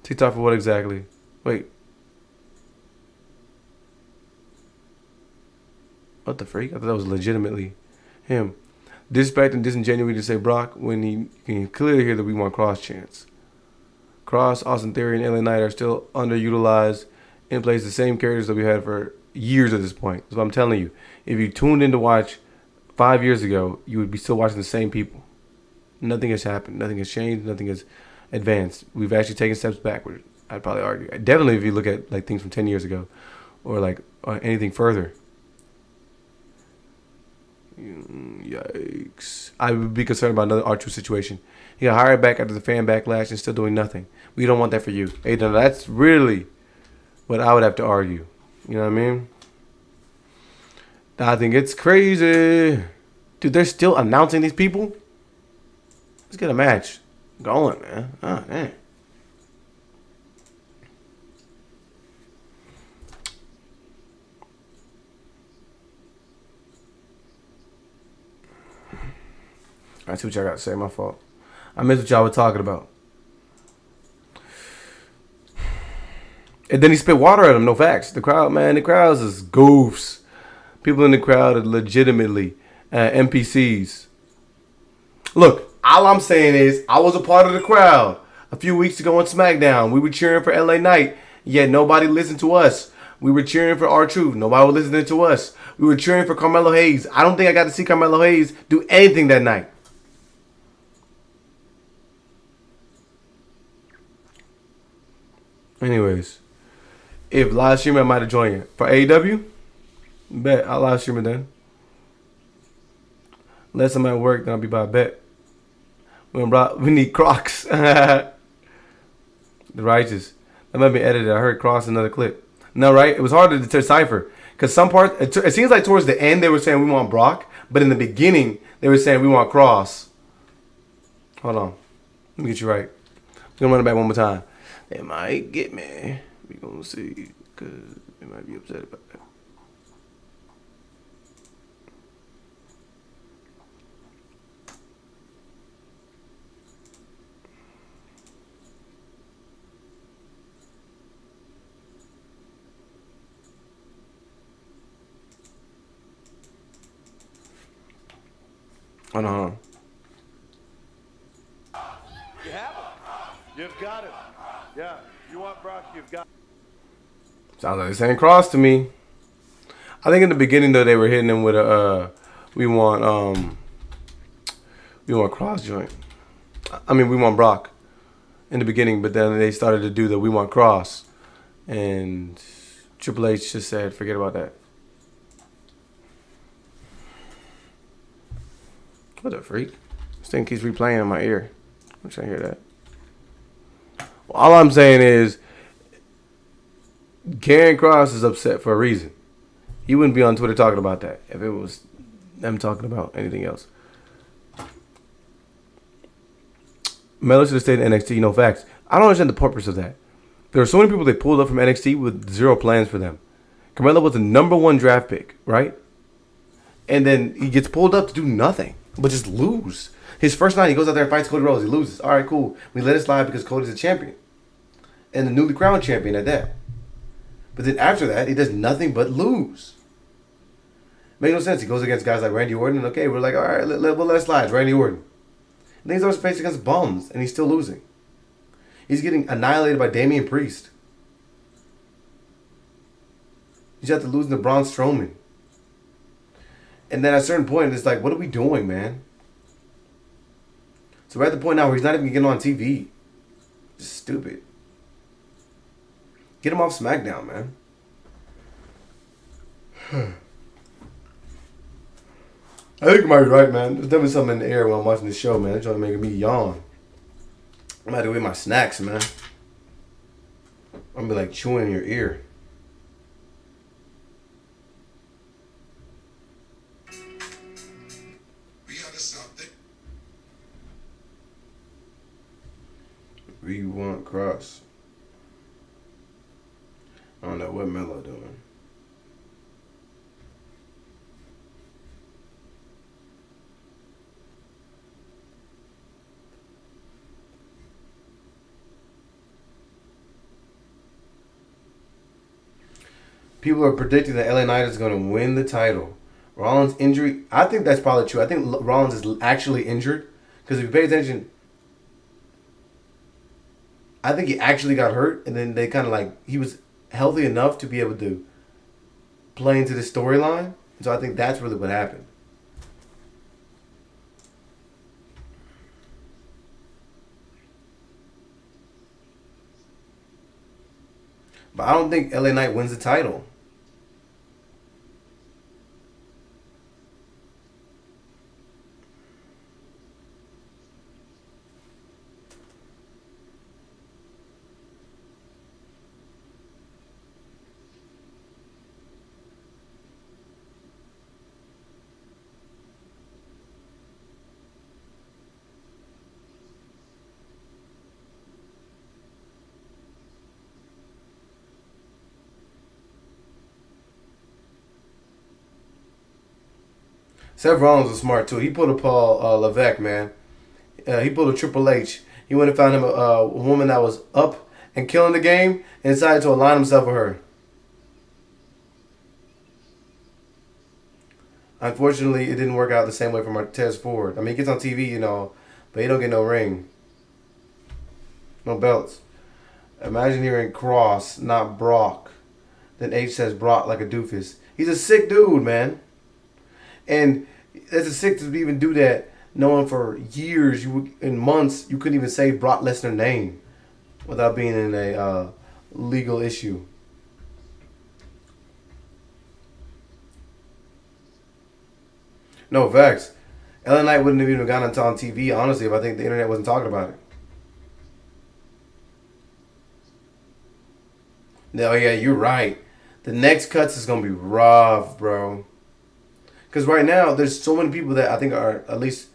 TikTok for what exactly? Wait. What the freak? I thought that was legitimately him. Disrespect and disingenuous to say Brock when he can clearly hear that "We Want KROSS" chants. KROSS, Austin Theory, and LA Knight are still underutilized in place the same characters that we had for years at this point. So I'm telling you, if you tuned in to watch 5 years ago, you would be still watching the same people. Nothing has happened. Nothing has changed. Nothing has advanced. We've actually taken steps backward. I'd probably argue. Definitely if you look at like things from 10 years ago or like anything further. Yikes. I would be concerned about another R2 situation. He got hired back after the fan backlash and still doing nothing. We don't want that for you. Hey, no, that's really what I would have to argue. You know what I mean? I think it's crazy. Dude, they're still announcing these people? Let's get a match going, man. Oh, man. I see what y'all got to say. My fault. I missed what y'all were talking about. And then he spit water at him. No facts. The crowd, man, the crowds is goofs. People in the crowd are legitimately NPCs. Look, all I'm saying is I was a part of the crowd a few weeks ago on SmackDown. We were cheering for LA Knight, yet nobody listened to us. We were cheering for R-Truth. Nobody was listening to us. We were cheering for Carmelo Hayes. I don't think I got to see Carmelo Hayes do anything that night. Anyways, if live streaming, I might have joined you. For AEW, bet I'll live stream it then. Unless I'm at work, then I'll be by a bet. We need Crocs. The Righteous. That might be edited. I heard Cross another clip. No, right? It was hard to decipher. Because some parts, it seems like towards the end they were saying we want Brock. But in the beginning, they were saying we want Cross. Hold on. Let me get you right. I'm going to run it back one more time. They might get me. We going to see. Because they might be upset about that. Hold on. You have it. You've got it. Yeah. You want Brock, you've got it. Sounds like they're saying Cross to me. I think in the beginning though they were hitting him with a we want Cross joint. I mean we want Brock in the beginning, but then they started to do the we want Cross, and Triple H just said forget about that. What a freak. This thing keeps replaying in my ear. I'm trying to hear that. Well, all I'm saying is Karrion Kross is upset for a reason. He wouldn't be on Twitter talking about that if it was them talking about anything else. Melo should have stayed in NXT, no facts. I don't understand the purpose of that. There are so many people they pulled up from NXT with zero plans for them. Carmelo was the #1 draft pick, right? And then he gets pulled up to do nothing but just lose. His first night, he goes out there and fights Cody Rhodes. He loses. All right, cool. We let it slide because Cody's a champion. And the newly crowned champion at that. But then after that, he does nothing but lose. Makes no sense. He goes against guys like Randy Orton. And okay, we're like, all right, we'll let it slide. It's Randy Orton. And then he's always facing against bums. And he's still losing. He's getting annihilated by Damian Priest. He's got to lose to Braun Strowman. And then at a certain point, it's like, what are we doing, man? So we're at the point now where he's not even getting on TV. Just stupid. Get him off SmackDown, man. I think you might be right, man. There's definitely something in the air when I'm watching this show, man. They're trying to make me yawn. I'm about to eat my snacks, man. I'm gonna be like chewing in your ear. We want Cross. I don't know what Melo doing. People are predicting that LA Knight is going to win the title. Rollins' injury, I think that's probably true. I think Rollins is actually injured. Because if you pay attention, I think he actually got hurt, and then they kind of like, he was healthy enough to be able to play into the storyline. So I think that's really what happened. But I don't think LA Knight wins the title. Seth Rollins was smart too. He pulled a Paul Levesque, man. He pulled a Triple H. He went and found him a woman that was up and killing the game and decided to align himself with her. Unfortunately, it didn't work out the same way for Martez Ford. I mean, he gets on TV, you know, but he don't get no ring. No belts. Imagine hearing Cross, not Brock. Then H says Brock like a doofus. He's a sick dude, man. And it's a sick to even do that, knowing for years, in months, you couldn't even say Brock Lesnar's name without being in a legal issue. No, facts. LA Knight wouldn't have even gotten on TV, honestly, if I think the internet wasn't talking about it. No, yeah, you're right. The next cuts is going to be rough, bro. Because right now, there's so many people that I think are, at least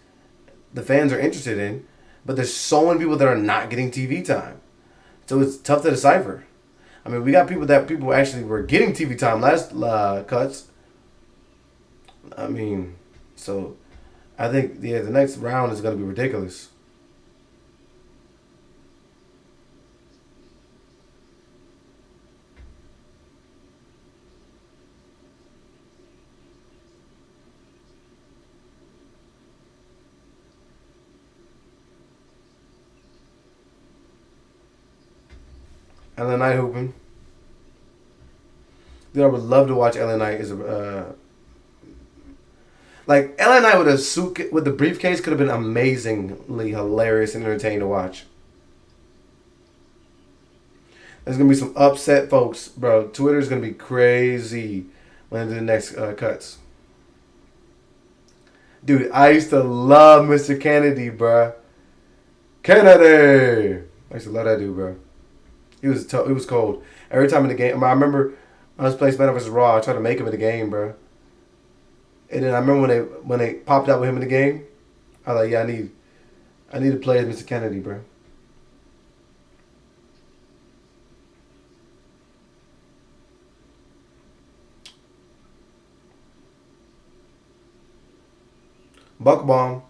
the fans are interested in, but there's so many people that are not getting TV time. So it's tough to decipher. I mean, we got people that people actually were getting TV time last cuts. I mean, so I think, yeah, the next round is going to be ridiculous. LA Knight hooping. Dude, I would love to watch LA Knight as a like LA Knight with a suit with the briefcase could have been amazingly hilarious and entertaining to watch. There's gonna be some upset folks, bro. Twitter's gonna be crazy when they do the next cuts. Dude, I used to love Mr. Kennedy, bro. Kennedy. I used to love that dude, bro. He was tough. It was cold. Every time in the game, I remember I was playing SmackDown vs. Raw. I tried to make him in the game, bro. And then I remember when they popped out with him in the game, I was like, yeah, I need to play as Mr. Kennedy, bro. Buck bomb.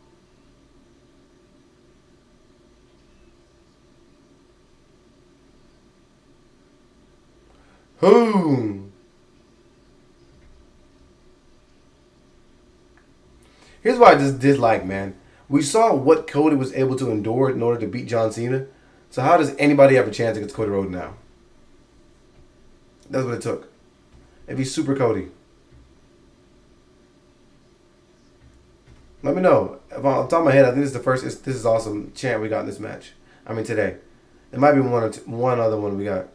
Who? Here's what I just dislike, man. We saw what Cody was able to endure in order to beat John Cena. So how does anybody have a chance against Cody Rhodes now? That's what it took. It'd be Super Cody. Let me know. If I'm on top of my head, I think this is the first. This is awesome chant we got in this match. I mean today. It might be one other one we got.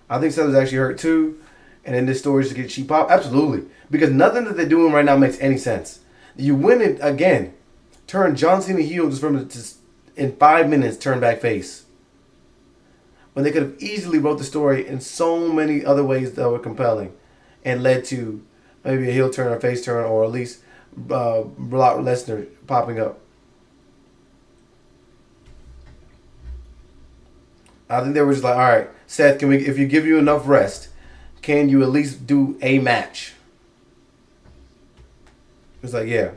I think Seth is actually hurt too. And in this story is to get cheap pop? Absolutely. Because nothing that they're doing right now makes any sense. You win it again. Turn John Cena heel just from in 5 minutes, turn back face. When they could have easily wrote the story in so many other ways that were compelling and led to maybe a heel turn or face turn or at least Brock Lesnar popping up. I think they were just like, all right, Seth, if you give you enough rest, can you at least do a match? It's like, yeah.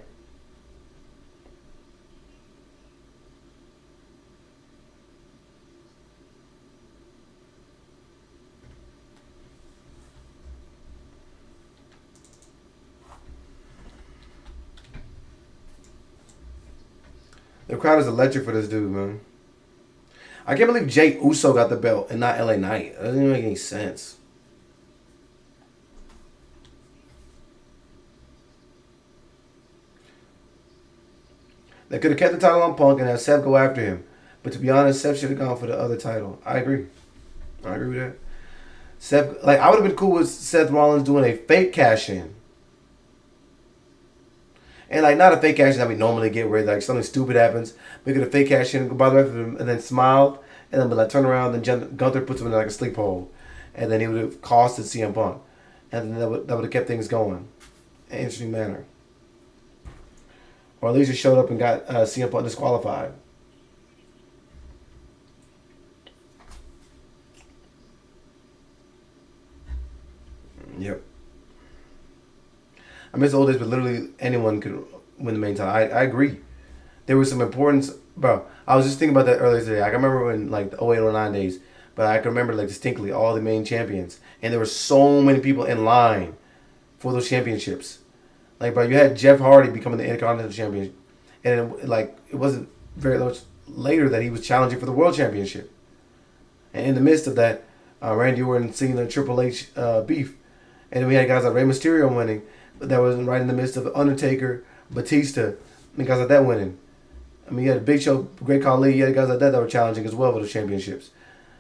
The crowd is electric for this dude, man. I can't believe Jey Uso got the belt and not LA Knight. That doesn't even make any sense. They could have kept the title on Punk and had Seth go after him. But to be honest, Seth should have gone for the other title. I agree. I agree with that. Seth, I would have been cool with Seth Rollins doing a fake cash-in. And not a fake cash-in that we normally get where something stupid happens. We could have fake cash-in, go by the rest of him, and then smiled. And then turn around, and then Gunther puts him in a sleep hole. And then he would have costed CM Punk. And then that would have kept things going in an interesting manner. Or at least he showed up and got CM Punk disqualified. Yep. I miss the old days, but literally anyone could win the main title. I agree. There was some importance, bro. I was just thinking about that earlier today. I can remember when the 08, 09 days, but I can remember distinctly all the main champions, and there were so many people in line for those championships. Bro, you had Jeff Hardy becoming the Intercontinental Champion, and it wasn't very much later that he was challenging for the World Championship. And in the midst of that, Randy Orton, Cena, Triple H beef. And then we had guys like Rey Mysterio winning. But that was right in the midst of Undertaker, Batista, and guys like that winning. I mean, you had a Big Show, Great Khali, you had guys like that were challenging as well for those championships.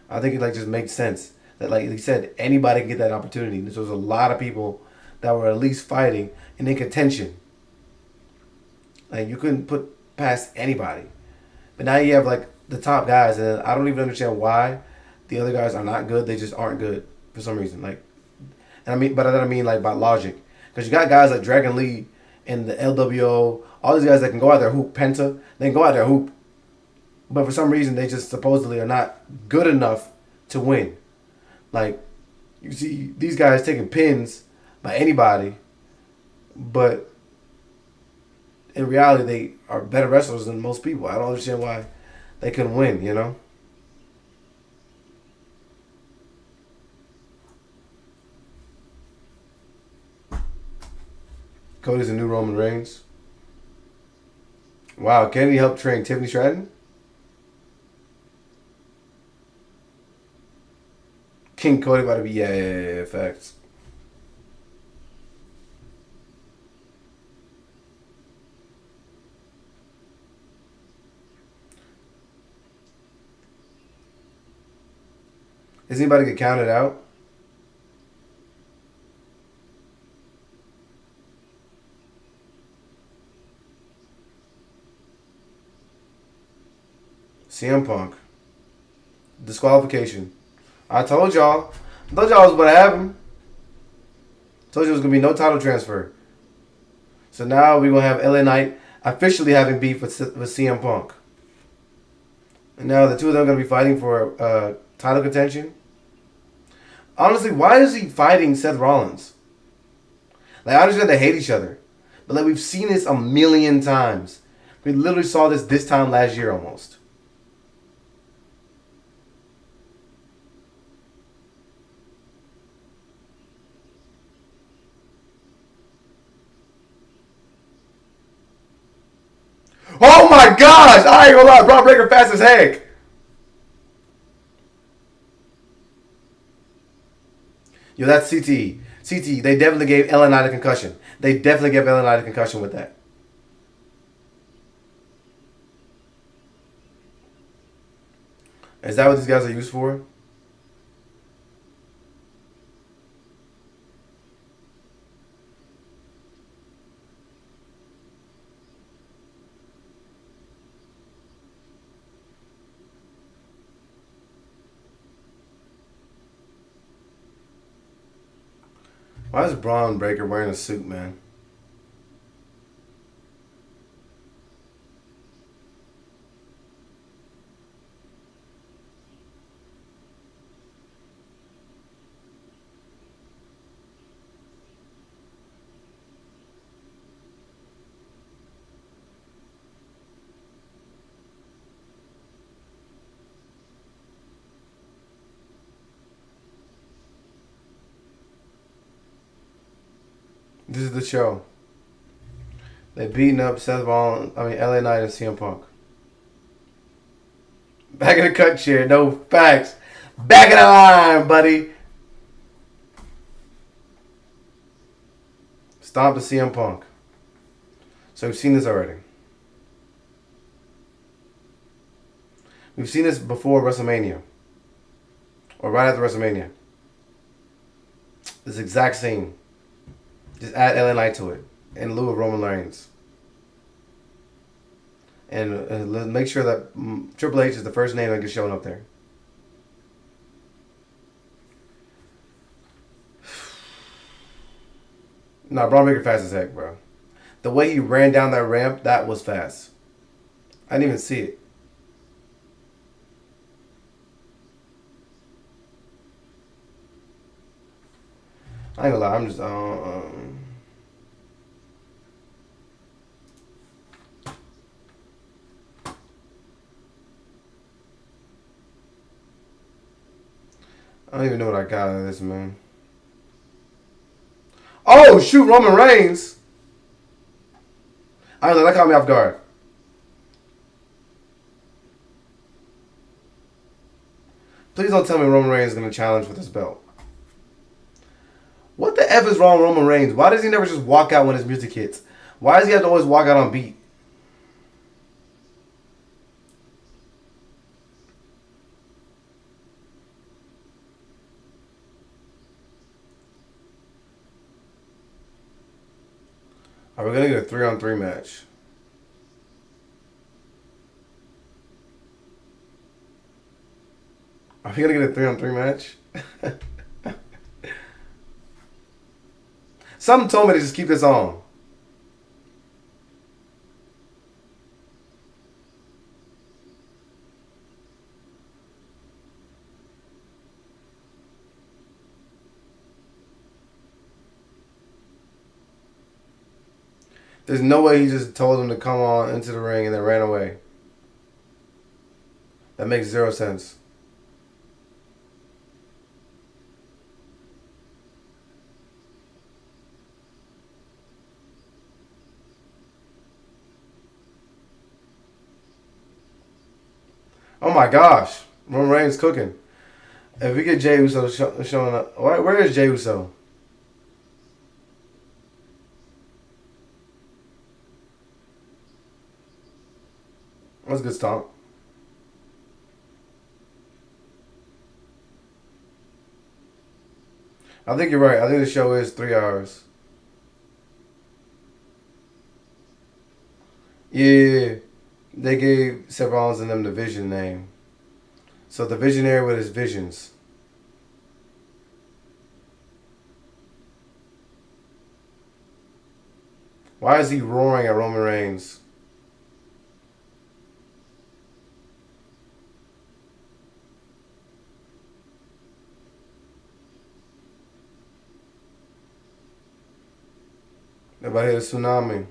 I think it like just makes sense that, like he said, anybody can get that opportunity. There was a lot of people that were at least fighting and in contention. Like you couldn't put past anybody. But now you have like the top guys, and I don't even understand why the other guys are not good. They just aren't good for some reason. Like, and I mean, but I mean like by logic, because you got guys like Dragon Lee and the LWO, all these guys that can go out there hoop, Penta, they can go out there hoop. But for some reason, they just supposedly are not good enough to win. Like, you see these guys taking pins by anybody, but in reality, they are better wrestlers than most people. I don't understand why they couldn't win, you know? Cody's the new Roman Reigns. Wow, Kennedy helped train Tiffany Stratton? King Cody about to be, yeah, facts. Is anybody get counted out? CM Punk. Disqualification. I told y'all. I told y'all it was about to happen. Told you it was going to be no title transfer. So now we're going to have LA Knight officially having beef with CM Punk. And now the two of them are going to be fighting for title contention. Honestly, why is he fighting Seth Rollins? Like, I understand they hate each other. But like, we've seen this a million times. We literally saw this time last year almost. Oh my gosh! I ain't gonna lie, Braun Breaker fast as heck. Yo, that's CTE. CTE, they definitely gave LA Knight a concussion. They definitely gave LA Knight a concussion with that. Is that what these guys are used for? Why is Braun Breaker wearing a suit, man? This is the show. They beating up Seth Rollins, LA Knight and CM Punk. Back in the cut chair, no facts. Back in the line, buddy. Stomp to CM Punk. So we've seen this already. We've seen this before WrestleMania. Or right after WrestleMania. This exact scene. Just add LA Knight to it. In lieu of Roman Reigns. And make sure that Triple H is the first name that gets shown up there. Nah, Braun Breaker fast as heck, bro. The way he ran down that ramp, that was fast. I didn't even see it. I ain't gonna lie, I'm just I don't even know what I got out of this, man. Oh, shoot, Roman Reigns. I don't know, that caught me off guard. Please don't tell me Roman Reigns is going to challenge for this belt. What the F is wrong with Roman Reigns? Why does he never just walk out when his music hits? Why does he have to always walk out on beat? Are we going to get a 3-on-3 match? Are we going to get a 3-on-3 match? Something told me to just keep this on. There's no way he just told him to come on into the ring and then ran away. That makes 0 sense. Oh my gosh. Roman Reigns cooking. If we get Jey Uso showing up. Where is Jey Uso? That's a good stomp. I think you're right. I think the show is 3 hours. Yeah. They gave Seth Rollins and them the Vision name. So the Visionary with his visions. Why is he roaring at Roman Reigns? Everybody hit a tsunami.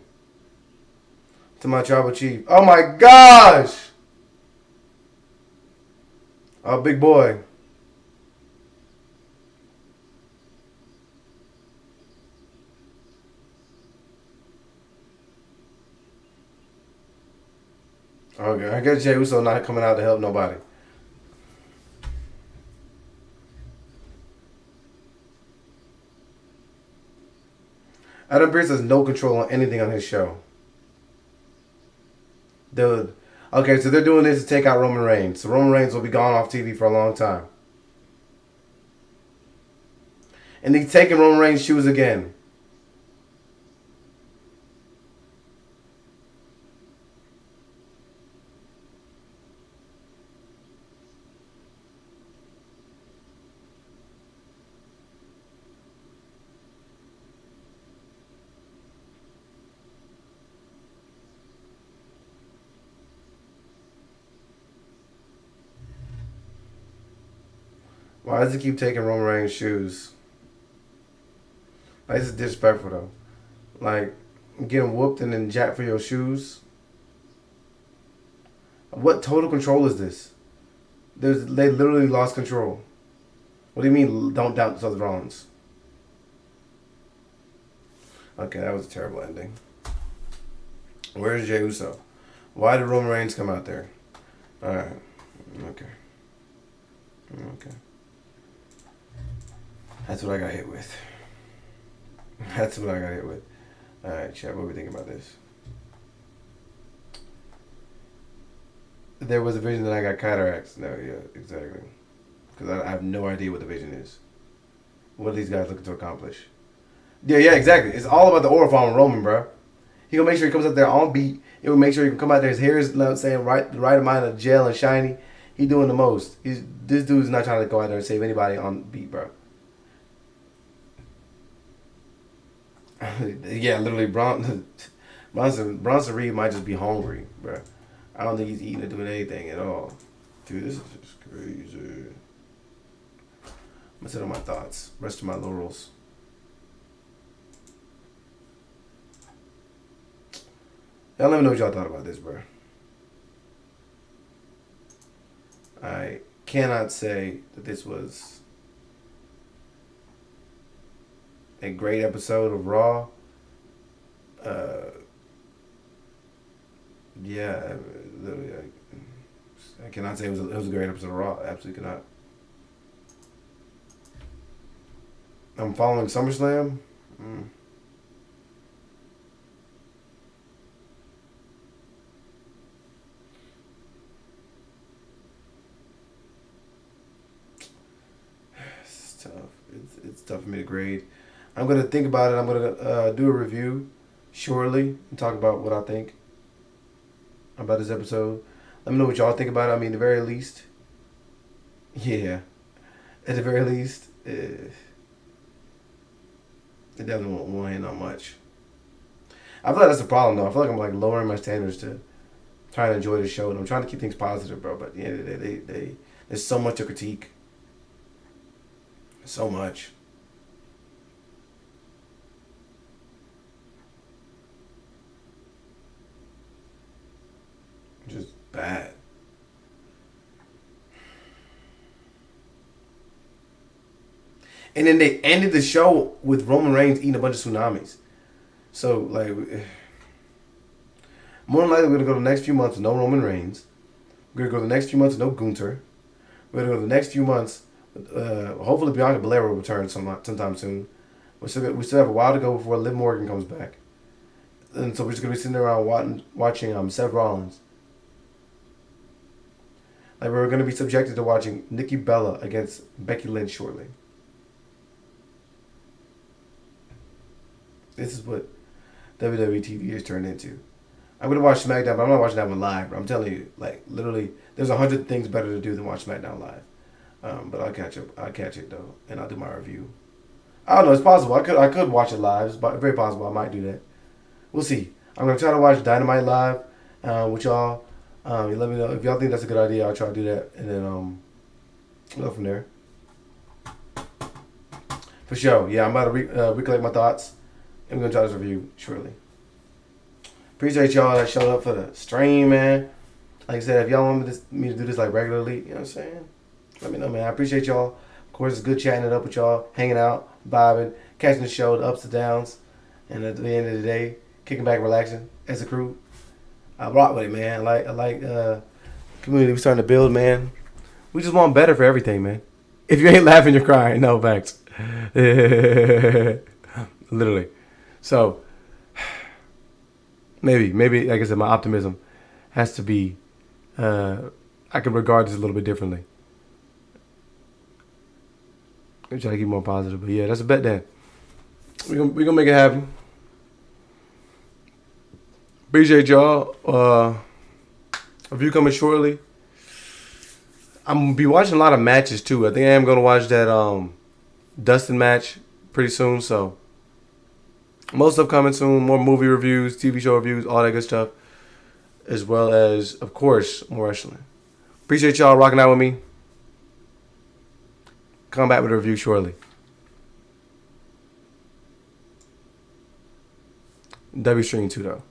To my tribal chief. Oh my gosh! Oh, big boy. Okay, I guess Jey Uso not coming out to help nobody. Adam Pearce has no control on anything on his show. Dude. Okay, so they're doing this to take out Roman Reigns. So Roman Reigns will be gone off TV for a long time. And he's taking Roman Reigns' shoes again. Why does he keep taking Roman Reigns' shoes? Like, this is disrespectful, though. Like, getting whooped and then jacked for your shoes. What total control is this? They literally lost control. What do you mean, don't doubt Seth Rollins? Okay, that was a terrible ending. Where's Jey Uso? Why did Roman Reigns come out there? Alright. Okay. Okay. That's what I got hit with. That's what I got hit with. Alright, chat, what are we thinking about this? There was a vision that I got cataracts. No, yeah, exactly. Because I have no idea what the vision is. What are these guys looking to accomplish? Yeah, exactly. It's all about the aura farm Roman, bro. He gonna make sure he comes out there on beat. He will make sure he can come out there. His hair is, you know what I'm saying, the right amount of gel and shiny. He doing the most. This dude's not trying to go out there and save anybody on beat, bro. Yeah, literally, Bronson Reed might just be hungry, bro. I don't think he's eating or doing anything at all. Dude, this is just crazy. I'm gonna sit on my thoughts. Rest of my laurels. Y'all let me know what y'all thought about this, bro. I cannot say that this was a great episode of Raw. Yeah, literally, I cannot say it was a great episode of Raw. Absolutely cannot. I'm following SummerSlam. It's tough. It's tough for me to grade. I'm gonna think about it. I'm gonna do a review shortly and talk about what I think about this episode. Let me know what y'all think about it. I mean, at the very least, yeah. At the very least, it definitely won't hit on much. I feel like that's the problem, though. I feel like I'm like lowering my standards to try to enjoy the show, and I'm trying to keep things positive, bro. But at the end of the day, there's so much to critique. So much. Just bad. And then they ended the show with Roman Reigns eating a bunch of tsunamis. So, like, more than likely, we're going to go the next few months with no Roman Reigns. We're going to go the next few months with no Gunther. We're going to go the next few months, hopefully Bianca Belair will return sometime soon. We still have a while to go before Liv Morgan comes back. And so we're just going to be sitting around watching Seth Rollins. Like, we're going to be subjected to watching Nikki Bella against Becky Lynch shortly. This is what WWE TV has turned into. I'm going to watch SmackDown, but I'm not watching that one live. Bro. I'm telling you, like, literally, there's 100 things better to do than watch SmackDown live. But I'll catch it, though, and I'll do my review. I don't know. It's possible. I could watch it live. It's very possible I might do that. We'll see. I'm going to try to watch Dynamite live with y'all. You let me know. If y'all think that's a good idea, I'll try to do that. And then we'll go from there. For sure. Yeah, I'm about to recollect my thoughts. And we're going to try this review shortly. Appreciate y'all that showed up for the stream, man. Like I said, if y'all want me to do this like regularly, you know what I'm saying? Let me know, man. I appreciate y'all. Of course, it's good chatting it up with y'all, hanging out, vibing, catching the show, the ups and downs. And at the end of the day, kicking back, relaxing as a crew. I rock with it, man. I like community we're starting to build, man. We just want better for everything, man. If you ain't laughing, you're crying. No, facts. Literally. So, maybe, like I said, my optimism has to be, I can regard this a little bit differently. I'm trying to keep more positive. But yeah, that's a bet then. We're gonna make it happen. Appreciate y'all. Review coming shortly. I'm gonna be watching a lot of matches too. I think I am gonna watch that Dustin match pretty soon. So most stuff coming soon. More movie reviews, TV show reviews, all that good stuff, as well as, of course, more wrestling. Appreciate y'all rocking out with me. Come back with a review shortly. W stream too though.